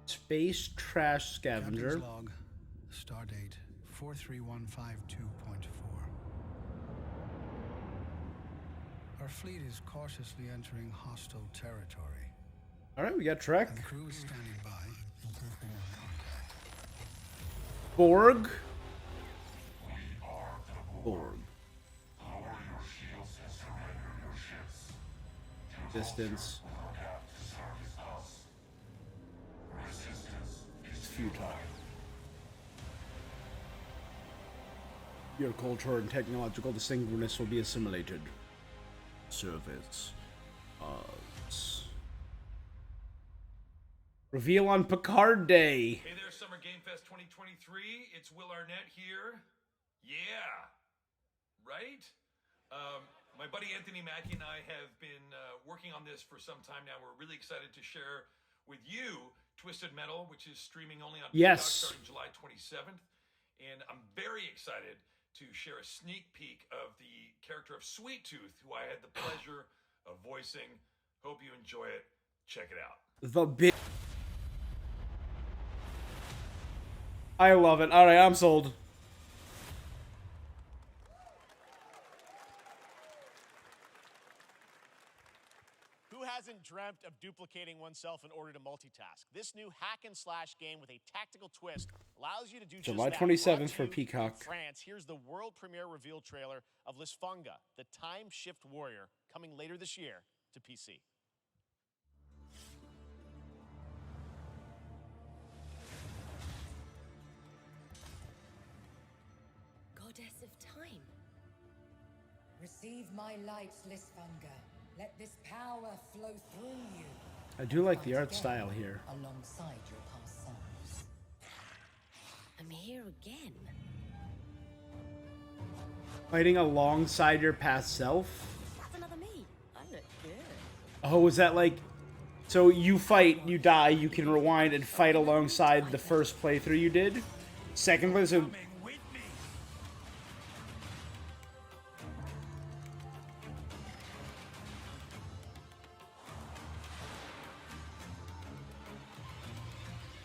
Space trash scavenger. Captain's log, stardate 43152.4. Our fleet is cautiously entering hostile territory. All right, we got Trek. And the crew is standing by. Borg. Borg. Distance. It's futile. Your cultural and technological distinctiveness will be assimilated. Service. Reveal on Picard Day. Hey there, Summer Game Fest 2023. It's Will Arnett here. Yeah. Right? My buddy Anthony Mackie and I have been working on this for some time now. We're really excited to share with you Twisted Metal, which is streaming only on Peacock starting July 27th. And I'm very excited to share a sneak peek of the character of Sweet Tooth, who I had the pleasure of voicing. Hope you enjoy it. Check it out. The big. I love it. All right, I'm sold. Who hasn't dreamt of duplicating oneself in order to multitask? This new hack and slash game with a tactical twist allows you to do July just that. 27th for Peacock. France, here's the world premiere reveal trailer of Lisfunga, the time shift warrior, coming later this year to PC. Goddess of time. Receive my light, Lisfunga. Let this power flow through you. I do like the art style here. Alongside your past selves. I'm here again. Fighting alongside your past self? That's another me. I look good. Oh, is that like... So you fight, you die, you can rewind and fight alongside the first playthrough you did? Second playthrough...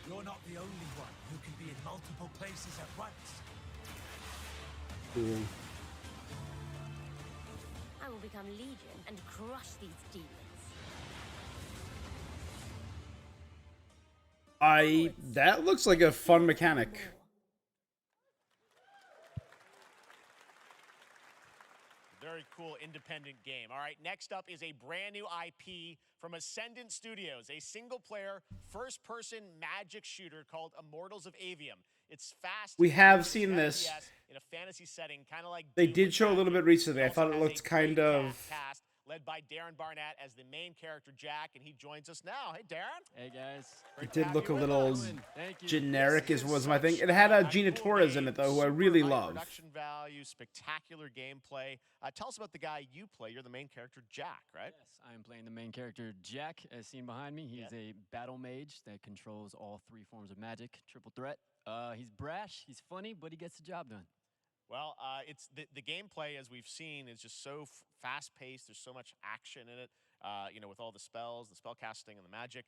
You're not the only one who can be in multiple places at once. Cool. I will become Legion and crush these demons. That looks like a fun mechanic. Very cool independent game. All right, next up is a brand new IP from Ascendant Studios, a single-player, first-person magic shooter called Immortals of Avium. It's fast. We have it's seen this. FPS in a fantasy setting, kind of like They Doom did with show a little magic. bit recently. I also thought it has a looked kind great of cast led by Darren Barnett as the main character Jack, and he joins us now. Hey, Darren. Hey guys. It did look a little Thank you. generic, This as is was my thing. such It had a a Gina cool Torres game, in it, though, who I super really high love. Production value, spectacular gameplay. Tell us about the guy you play. You're the main character, Jack, right? Yes, I am playing the main character Jack, as seen behind me. He is a battle mage that controls all 3 forms of magic, triple threat. He's brash, he's funny, but he gets the job done. Well, it's the gameplay, as we've seen, is just so fast-paced. There's so much action in it, with all the spells, the spell casting, and the magic.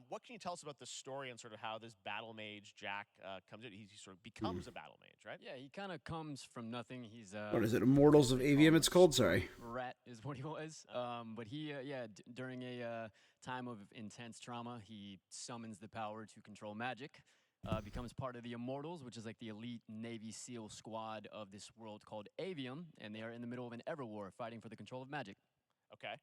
What can you tell us about the story and sort of how this battle mage, Jack, comes in? He sort of becomes a battle mage, right? Yeah, he kind of comes from nothing. He's What is it? Immortals of Avium, it's called? Sorry. Rat is what he was. But he, during a time of intense trauma, he summons the power to control magic. Becomes part of the Immortals, which is like the elite Navy SEAL squad of this world called Avium, and they are in the middle of an Everwar fighting for the control of magic. Okay.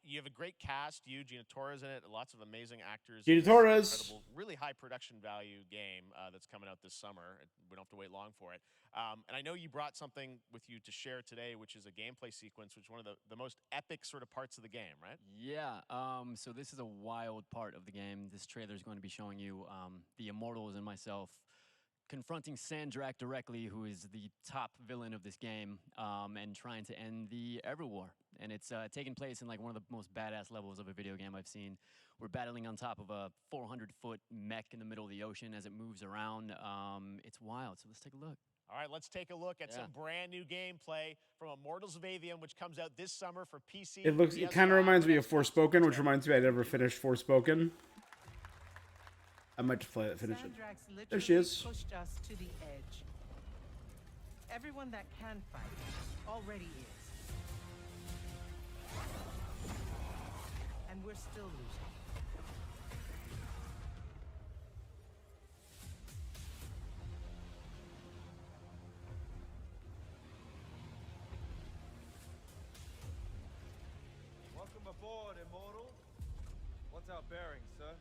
You have a great cast. You, Gina Torres in it. Lots of amazing actors. Gina It's Torres. Incredible, really high production value game that's coming out this summer. We don't have to wait long for it. And I know you brought something with you to share today, which is a gameplay sequence, which is one of the most epic sort of parts of the game, right? Yeah, so this is a wild part of the game. This trailer is going to be showing you the Immortals and myself confronting Sandrak directly, who is the top villain of this game, and trying to end the Everwar. And it's taking place in like one of the most badass levels of a video game I've seen. We're battling on top of a 400-foot mech in the middle of the ocean as it moves around. It's wild, so let's take a look. All right, let's take a look at some brand new gameplay from Immortals of Avium, which comes out this summer for PC. It kind of reminds me of Forspoken, which reminds me I never finished Forspoken. I might just play it, finish it. There she is. Pushed us to the edge. Everyone that can fight already is. And we're still losing. Welcome aboard, Immortals. What's our bearing, sir?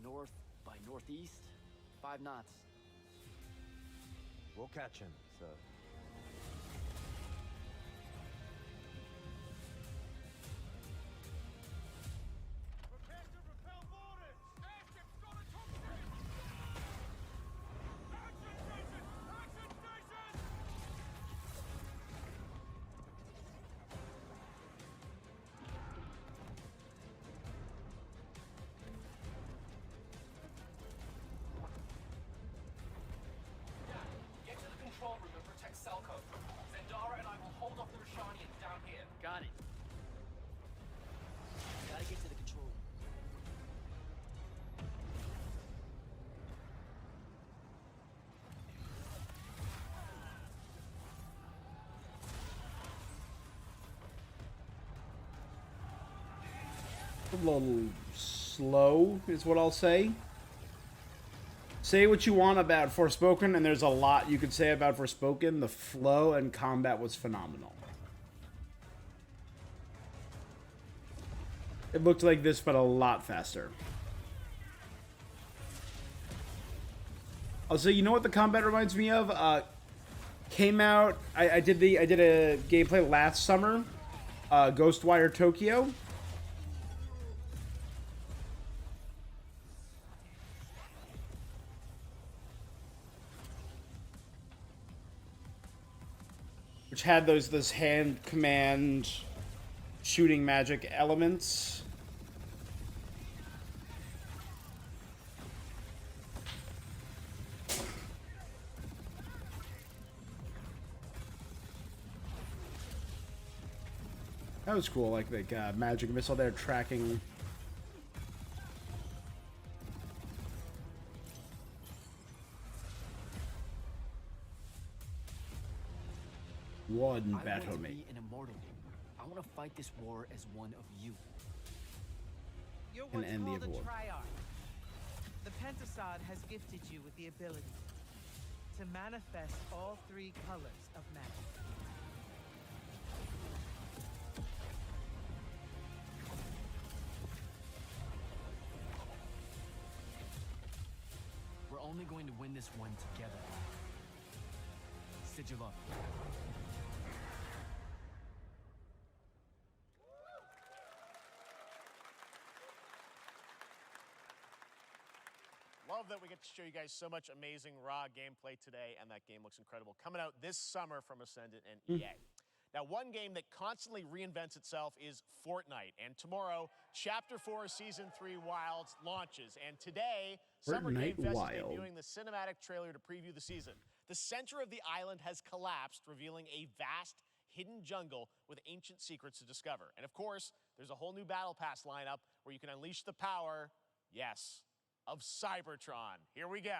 North by northeast, 5 knots. We'll catch him, sir. Get to the control room and protect Selko. Zendara and I will hold off the Rashanians down here. Got it. Gotta get to the control room. A little slow is what I'll say. Say what you want about Forspoken, and there's a lot you could say about Forspoken. The flow and combat was phenomenal. It looked like this, but a lot faster. Also, you know what the combat reminds me of? Came out. I did a gameplay last summer. Ghostwire Tokyo. Which had those hand command shooting magic elements. That was cool, like magic missile there tracking. One battle I want to mate. be an immortal. I want to fight this war as one of you. You're And what's end the called a Everwar. Triarch. The Pentasod has gifted you with the ability to manifest all 3 colors of magic. only going to win this one together. Sigilov. Love that we get to show you guys so much amazing raw gameplay today, and that game looks incredible. Coming out this summer from Ascendant and EA. Now, one game that constantly reinvents itself is Fortnite. And tomorrow, Chapter 4 Season 3 Wilds launches. And today, Summer Game Fest is debuting the cinematic trailer to preview the season. The center of the island has collapsed, revealing a vast, hidden jungle with ancient secrets to discover. And of course, there's a whole new Battle Pass lineup where you can unleash the power, yes, of Cybertron. Here we go.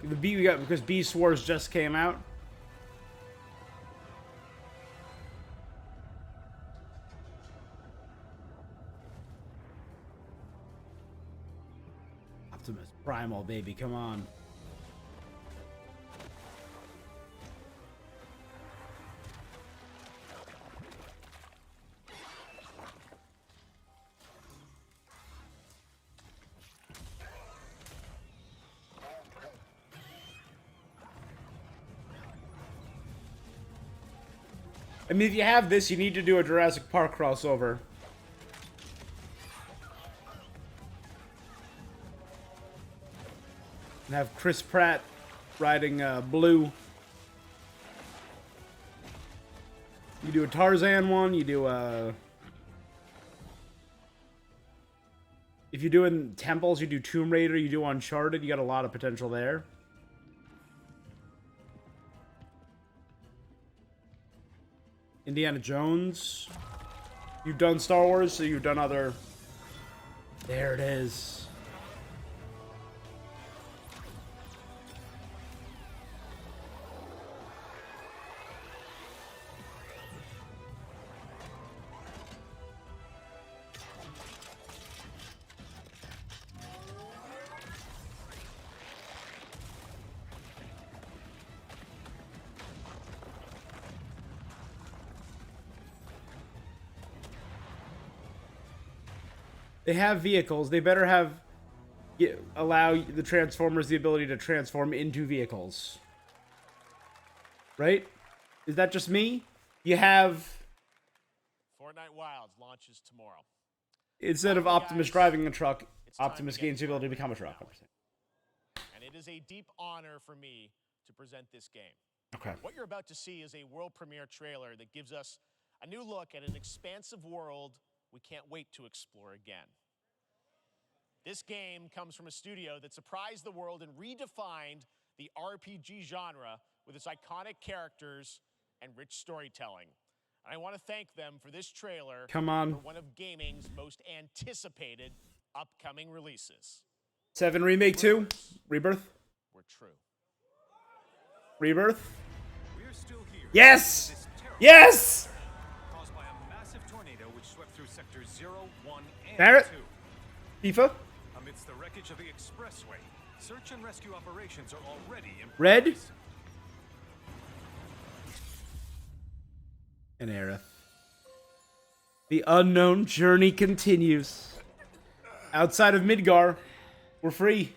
The B we got because Beast Wars just came out. Optimus Primal, baby, come on. I mean, if you have this, you need to do a Jurassic Park crossover. And have Chris Pratt riding Blue. You do a Tarzan one, you do a... If you're doing Temples, you do Tomb Raider, you do Uncharted, you got a lot of potential there. Indiana Jones. You've done Star Wars, so you've done other... There it is. They have vehicles. They better have allow the Transformers the ability to transform into vehicles. Right? Is that just me? You have... Fortnite Wilds launches tomorrow. Instead of Optimus driving a truck, Optimus gains the ability to become a truck. And it is a deep honor for me to present this game. Okay. What you're about to see is a world premiere trailer that gives us a new look at an expansive world we can't wait to explore again. This game comes from a studio that surprised the world and redefined the RPG genre with its iconic characters and rich storytelling. And I want to thank them for this trailer. Come on. For one of gaming's most anticipated upcoming releases. 7 Remake 2? Rebirth? We're true. Rebirth? We're still here. Yes! Yes! Caused by a massive tornado which swept through sectors 0, 1, and Barrett? 2. FIFA? Amidst the wreckage of the expressway, search and rescue operations are already in Red? progress. And Aerith. The unknown journey continues. Outside of Midgar, we're free.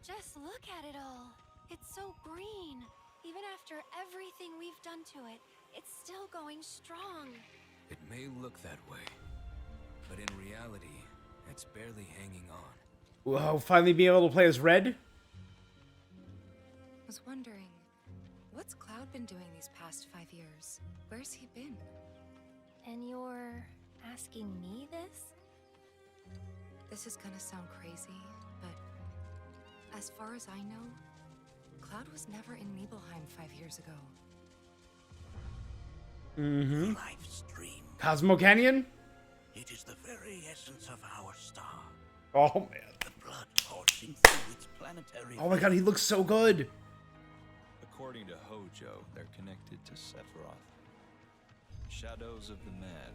Just look at it all. It's so green. Even after everything we've done to it, it's still going strong. It may look that way, but in reality, it's barely hanging on. Whoa, finally being able to play as Red? Was wondering, what's Cloud been doing these past 5 years? Where's he been? And you're asking me this? This is gonna sound crazy, but as far as I know, Cloud was never in Nibelheim 5 years ago. Mm-hmm. Life stream. Cosmo Canyon? It is the very essence of our star. Oh, man. The blood coursing through its planetary... Oh my god, he looks so good. According to Hojo, they're connected to Sephiroth. Shadows of the Man,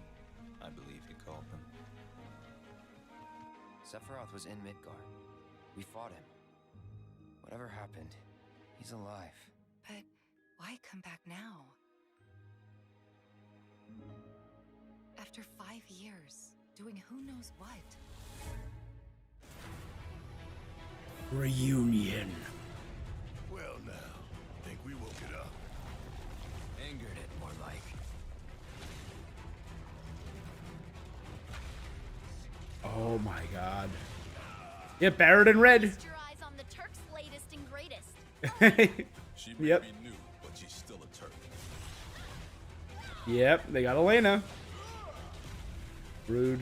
I believe he called them. Sephiroth was in Midgard. We fought him. Whatever happened, he's alive. But why come back now? After 5 years, doing who knows what? Reunion. Well now, think we woke it up. Angered it, more like. Oh my god. Yeah, Barrett and Red. Feast your eyes on the Turk's latest and greatest. She may Yep. be new, but she's still a Turk. Yep, they got Elena. Rude.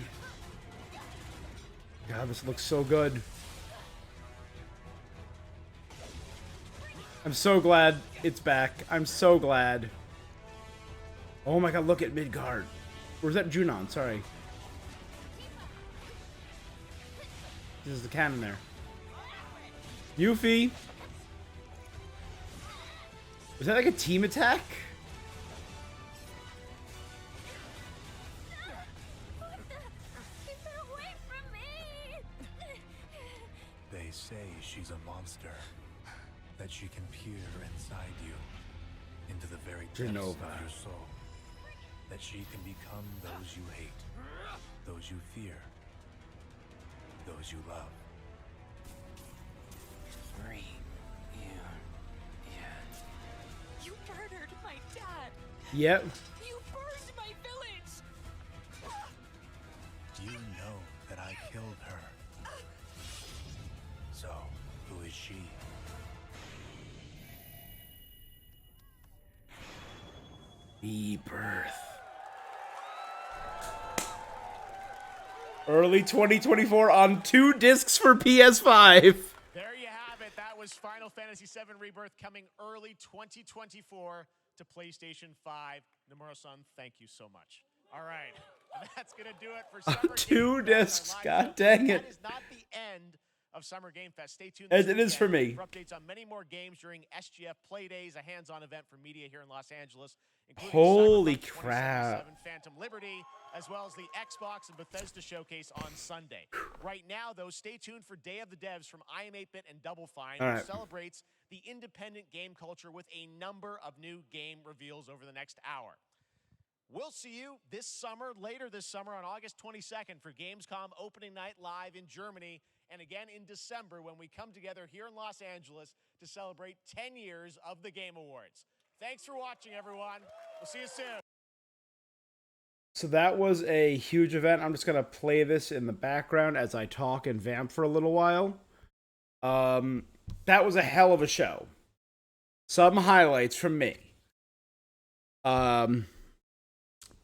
God, this looks so good. I'm so glad it's back. I'm so glad. Oh my god, look at Midgard. Or is that Junon? Sorry. This is the cannon there. Yuffie. Was that like a team attack? They say she's a monster. That she can peer inside you, into the very depths Genova. of your soul. That she can become those you hate, those you fear, those you love. You murdered my dad. Yep. You burned my village. You know that I killed her. So, who is she? Rebirth. Early 2024 on 2 discs for PS5. There you have it. That was Final Fantasy VII Rebirth coming early 2024 to PlayStation 5. Nomura-san, thank you so much. All right. That's going to do it for Summer 2 Game Fest, discs. our live God show. dang it. That is not the end of Summer Game Fest. Stay tuned. As this it is for weekend me. For updates on many more games during SGF Play Days, a hands-on event for media here in Los Angeles. including Holy Cyberpunk crap. 2077 Phantom Liberty, as well as the Xbox and Bethesda showcase on Sunday. Right now, though, stay tuned for Day of the Devs from I Am 8-Bit and Double Fine, All which right. celebrates the independent game culture with a number of new game reveals over the next hour. We'll see you this summer, later this summer on August 22nd for Gamescom opening night live in Germany, and again in December when we come together here in Los Angeles to celebrate 10 years of the Game Awards. Thanks for watching, everyone. We'll see you soon. So that was a huge event. I'm just going to play this in the background as I talk and vamp for a little while. That was a hell of a show. Some highlights from me.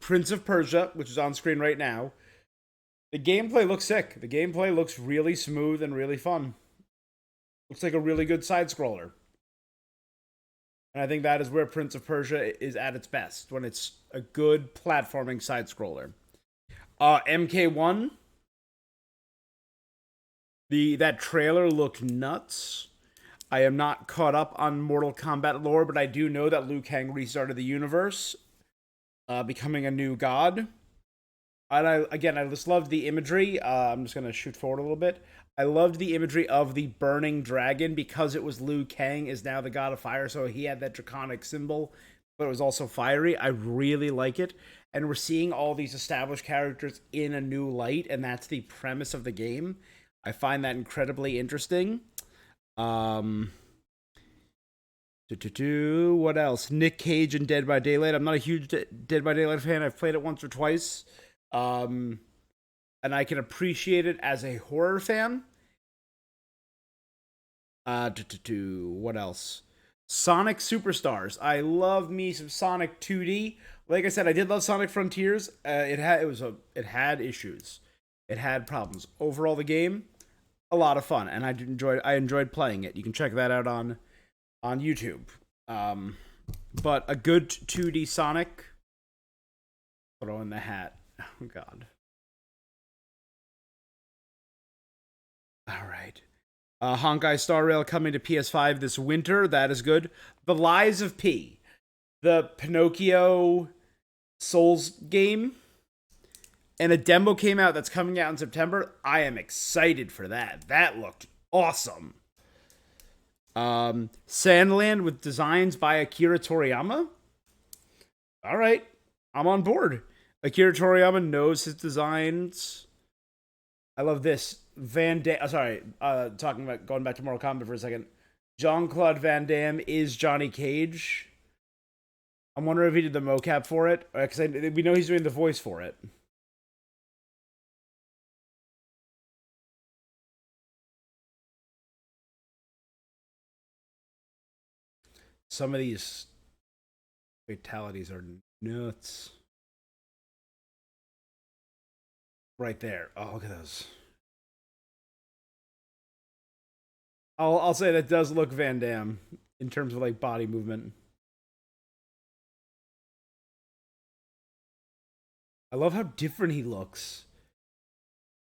Prince of Persia, which is on screen right now. The gameplay looks sick. The gameplay looks really smooth and really fun. Looks like a really good side-scroller. And I think that is where Prince of Persia is at its best, when it's a good platforming side-scroller. MK1. That trailer looked nuts. I am not caught up on Mortal Kombat lore, but I do know that Liu Kang restarted the universe, becoming a new god. And I just loved the imagery. I'm just going to shoot forward a little bit. I loved the imagery of the burning dragon because it was Liu Kang is now the god of fire, so he had that draconic symbol, but it was also fiery. I really like it. And we're seeing all these established characters in a new light, and that's the premise of the game. I find that incredibly interesting. What else? Nick Cage and Dead by Daylight. I'm not a huge Dead by Daylight fan. I've played it once or twice. And I can appreciate it as a horror fan. What else? Sonic Superstars. I love me some Sonic 2D. Like I said, I did love Sonic Frontiers. It had issues. It had problems. Overall, the game, a lot of fun, and I enjoyed playing it. You can check that out on YouTube. But a good 2D Sonic. Throw in the hat. Oh God. All right. Honkai Star Rail coming to PS5 this winter. That is good. The Lies of P, the Pinocchio Souls game, and a demo came out that's coming out in September. I am excited for that. That looked awesome. Sandland with designs by Akira Toriyama. All right, I'm on board. Akira Toriyama knows his designs. I love this. Van Damme. Sorry, talking about going back to Mortal Kombat for a second. Jean-Claude Van Damme is Johnny Cage. I'm wondering if he did the mocap for it, because we know he's doing the voice for it. Some of these fatalities are nuts. Right there. Oh, look at those. I'll say that does look Van Damme in terms of like body movement. I love how different he looks.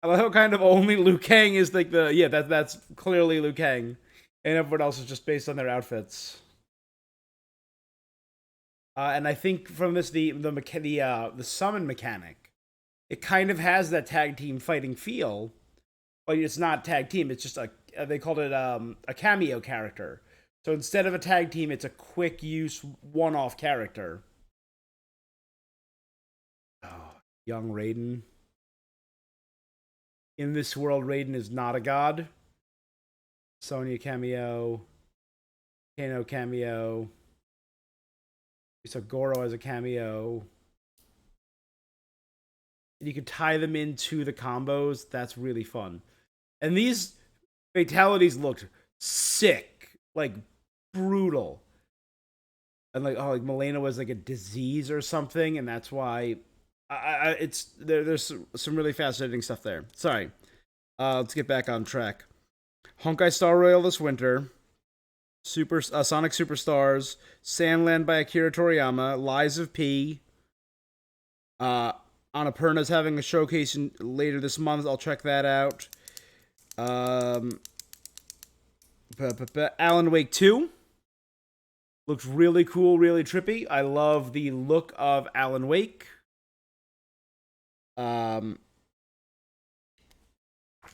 I love how kind of only Liu Kang is like that's clearly Liu Kang, and everyone else is just based on their outfits. And I think from this the summon mechanic, it kind of has that tag team fighting feel, but it's not tag team. It's just they called it a cameo character. So instead of a tag team, it's a quick use one-off character. Oh, young Raiden. In this world, Raiden is not a god. Sonya cameo. Kano cameo. We saw Goro as a cameo. You could tie them into the combos. That's really fun. And these fatalities looked sick. Like, brutal. And like, oh, like Milena was like a disease or something, and that's why there's some really fascinating stuff there. Sorry. Let's get back on track. Honkai Star Rail this winter. Sonic Superstars. Sandland by Akira Toriyama. Lies of P. Annapurna's having a showcase later this month. I'll check that out. Alan Wake 2. Looks really cool, really trippy. I love the look of Alan Wake. Bloop,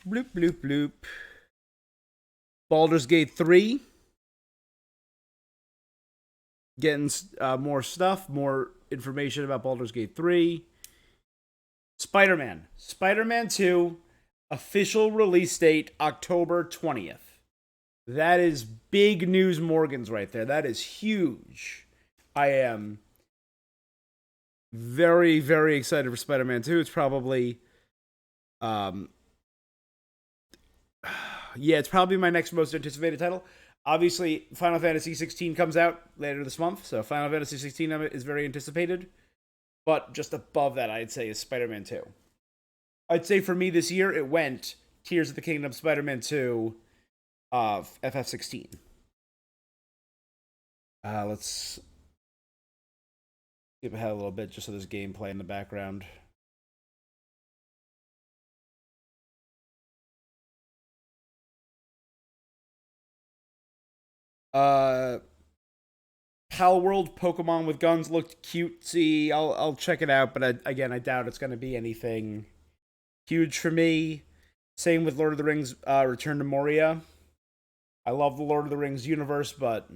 bloop, bloop. Baldur's Gate 3. Getting more stuff, more information about Baldur's Gate 3. Spider-Man. Spider-Man 2. Official release date, October 20th. That is big news Morgans right there. That is huge. I am very, very excited for Spider-Man 2. It's probably... it's probably my next most anticipated title. Obviously, Final Fantasy 16 comes out later this month, so Final Fantasy 16 is very anticipated. But just above that, I'd say, is Spider-Man 2. I'd say for me this year, it went Tears of the Kingdom, Spider-Man 2, FF16. Let's skip ahead a little bit just so there's gameplay in the background. Pal World Pokemon with guns looked cutesy. I'll check it out, but I doubt it's going to be anything huge for me. Same with Lord of the Rings Return to Moria. I love the Lord of the Rings universe, but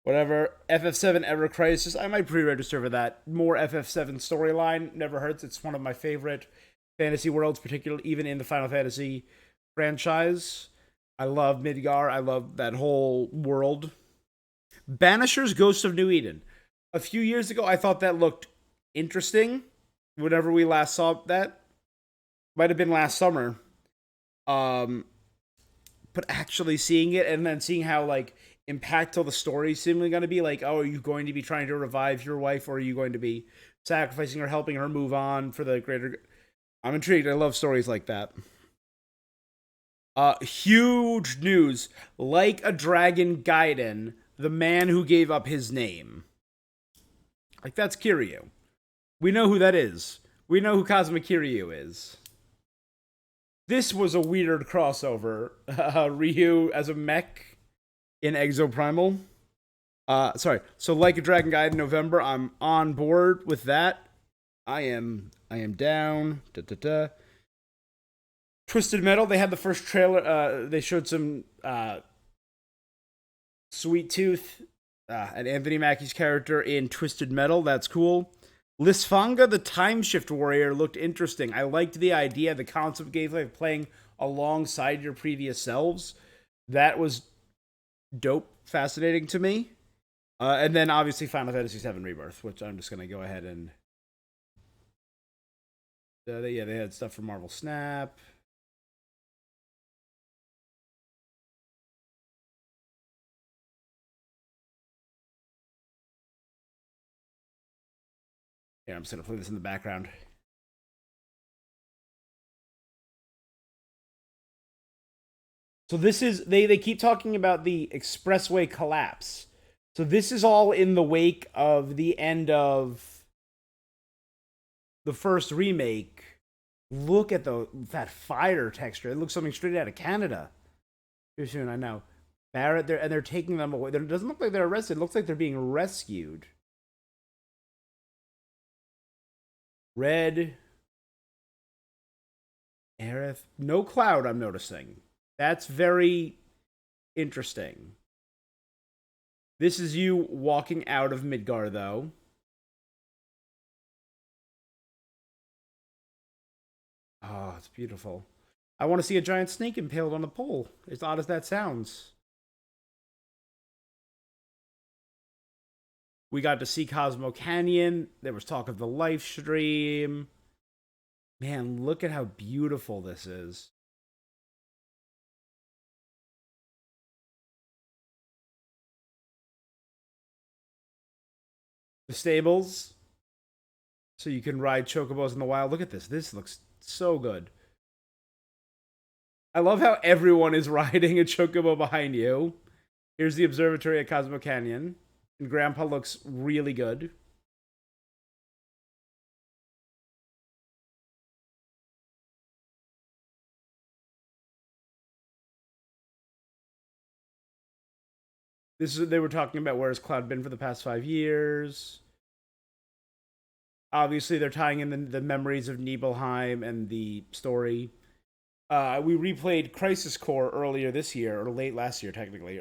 whatever. FF7 Ever Crisis, I might pre-register for that. More FF7 storyline, never hurts. It's one of my favorite fantasy worlds, particularly even in the Final Fantasy franchise. I love Midgar. I love that whole world. Banisher's Ghost of New Eden. A few years ago, I thought that looked interesting. Whenever we last saw that. Might have been last summer. But actually seeing it and then seeing how, like, impactful the story is seemingly going to be. Like, oh, are you going to be trying to revive your wife, or are you going to be sacrificing or helping her move on for the greater... I'm intrigued. I love stories like that. Huge news. Like a Dragon Gaiden, the man who gave up his name. Like, that's Kiryu. We know who that is. We know who Kazuma Kiryu is. This was a weird crossover. Ryu as a mech in Exoprimal. So Like a Dragon Gaiden November, I'm on board with that. I am down. Twisted Metal, they had the first trailer. They showed some Sweet Tooth and Anthony Mackie's character in Twisted Metal. That's cool. Lisfanga, the Time Shift Warrior, looked interesting. I liked the idea, the concept gameplay of playing alongside your previous selves. That was dope, fascinating to me. And then obviously Final Fantasy VII Rebirth, which I'm just going to go ahead and... they had stuff from Marvel Snap. Yeah, I'm just going to play this in the background. So this is, they keep talking about the expressway collapse. So this is all in the wake of the end of the first remake. Look at that fire texture. It looks something straight out of Canada. Too soon, I know. Barrett, they're taking them away. It doesn't look like they're arrested. It looks like they're being rescued. Red. Aerith. No Cloud, I'm noticing. That's very interesting. This is you walking out of Midgar, though. Oh, it's beautiful. I want to see a giant snake impaled on a pole, as odd as that sounds. We got to see Cosmo Canyon. There was talk of the live stream. Man, look at how beautiful this is. The stables. So you can ride chocobos in the wild. Look at this. This looks so good. I love how everyone is riding a chocobo behind you. Here's the observatory at Cosmo Canyon. And Grandpa looks really good. They were talking about where's Cloud been for the past 5 years. Obviously, they're tying in the memories of Nibelheim and the story. We replayed Crisis Core earlier this year, or late last year, technically.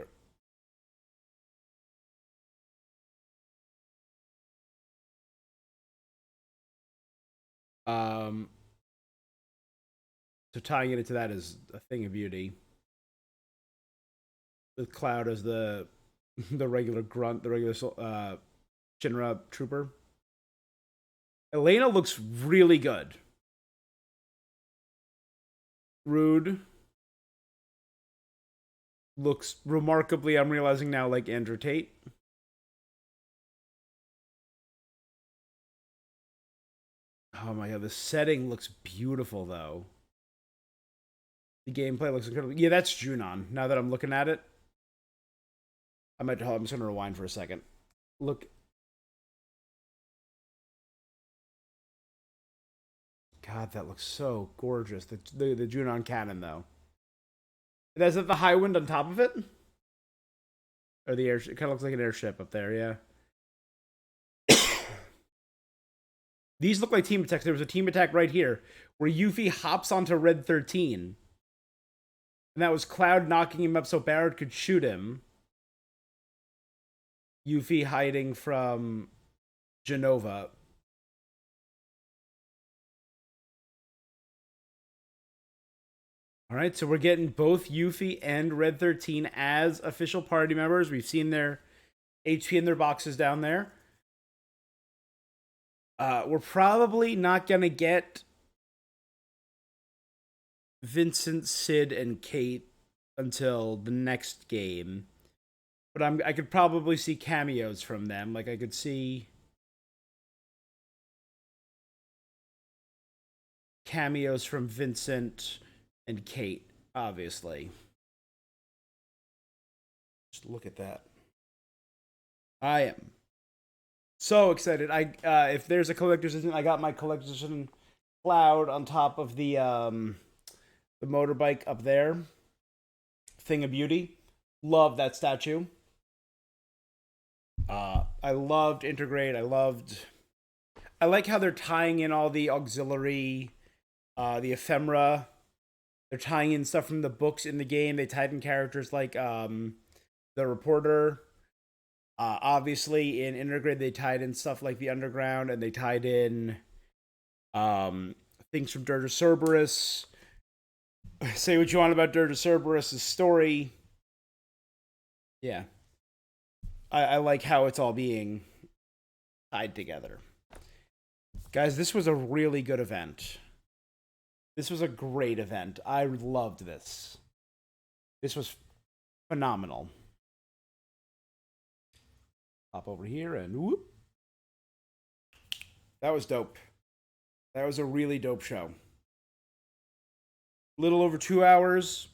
So tying it into that is a thing of beauty. With Cloud as the regular grunt, the regular Shinra trooper. Elena looks really good. Rude looks remarkably, I'm realizing now, like Andrew Tate. Oh my god, the setting looks beautiful, though. The gameplay looks incredible. Yeah, that's Junon, now that I'm looking at it. I'm just going to rewind for a second. Look. God, that looks so gorgeous. The Junon cannon, though. Is that the Highwind on top of it? Or the airship? It kind of looks like an airship up there, yeah. These look like team attacks. There was a team attack right here where Yuffie hops onto Red 13. And that was Cloud knocking him up so Barrett could shoot him. Yuffie hiding from Genova. All right, so we're getting both Yuffie and Red 13 as official party members. We've seen their HP in their boxes down there. We're probably not going to get Vincent, Sid, and Kate until the next game. But I could probably see cameos from them. Like, I could see cameos from Vincent and Kate, obviously. Just look at that. I am so excited. If there's a collector's edition, I got my collector's edition Cloud on top of the motorbike up there. Thing of beauty. Love that statue. I loved Intergrade. I like how they're tying in all the auxiliary, the ephemera. They're tying in stuff from the books in the game. They tied in characters like the reporter. Obviously, in Intergrade, they tied in stuff like the Underground, and they tied in things from Dirge Cerberus. Say what you want about Dirge Cerberus' story. Yeah. I like how it's all being tied together. Guys, this was a really good event. This was a great event. I loved this. This was phenomenal. Hop over here and whoop. That was dope. That was a really dope show. Little over 2 hours.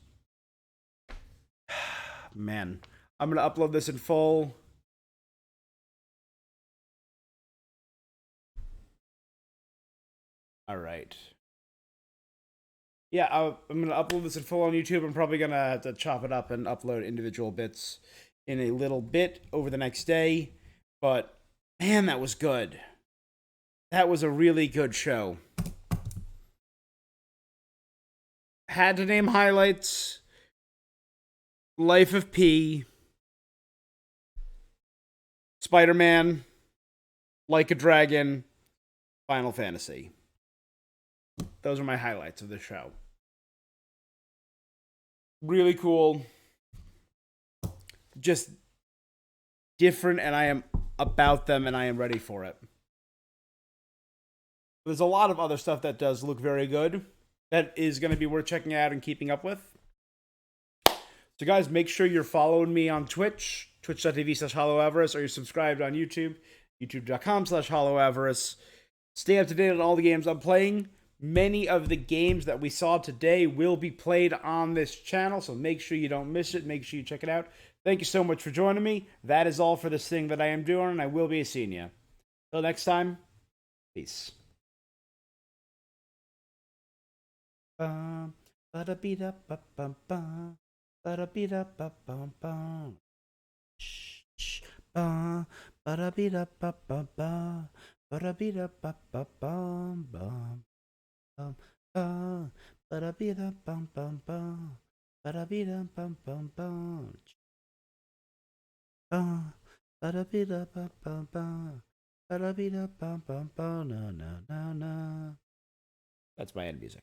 Man, I'm going to upload this in full. All right. Yeah, I'm going to upload this in full on YouTube. I'm probably going to have to chop it up and upload individual bits in a little bit over the next day. But, man, that was good. That was a really good show. Had to name highlights. Life of P. Spider-Man. Like a Dragon. Final Fantasy. Those are my highlights of the show. Really cool. Just different, and I am about them, and I am ready for it. There's a lot of other stuff that does look very good. That is going to be worth checking out and keeping up with. So guys, make sure you're following me on Twitch, twitch.tv/HollowAvarice, or you're subscribed on YouTube, youtube.com/HollowAvarice. Stay up to date on all the games I'm playing. Many of the games that we saw today will be played on this channel, so make sure you don't miss it. Make sure you check it out. Thank you so much for joining me. That is all for this thing that I am doing, and I will be seeing you. Till next time, peace. Ba-da-be-da-ba-bum-bum. Ba-da-be-da-ba-bum-bum. Shh-shh-ba. Ba-da-be-da-ba-ba-ba. Ba-da-be-da-ba-ba-bum-bum. Ba-da-be-da-bum-bum-bum. Ba-da-be-da-bum-bum-bum. Ba-da-be-da-ba-bum-bum. Ba-da-be-da-bum-bum-bum. Na-na-na-na. That's my end music.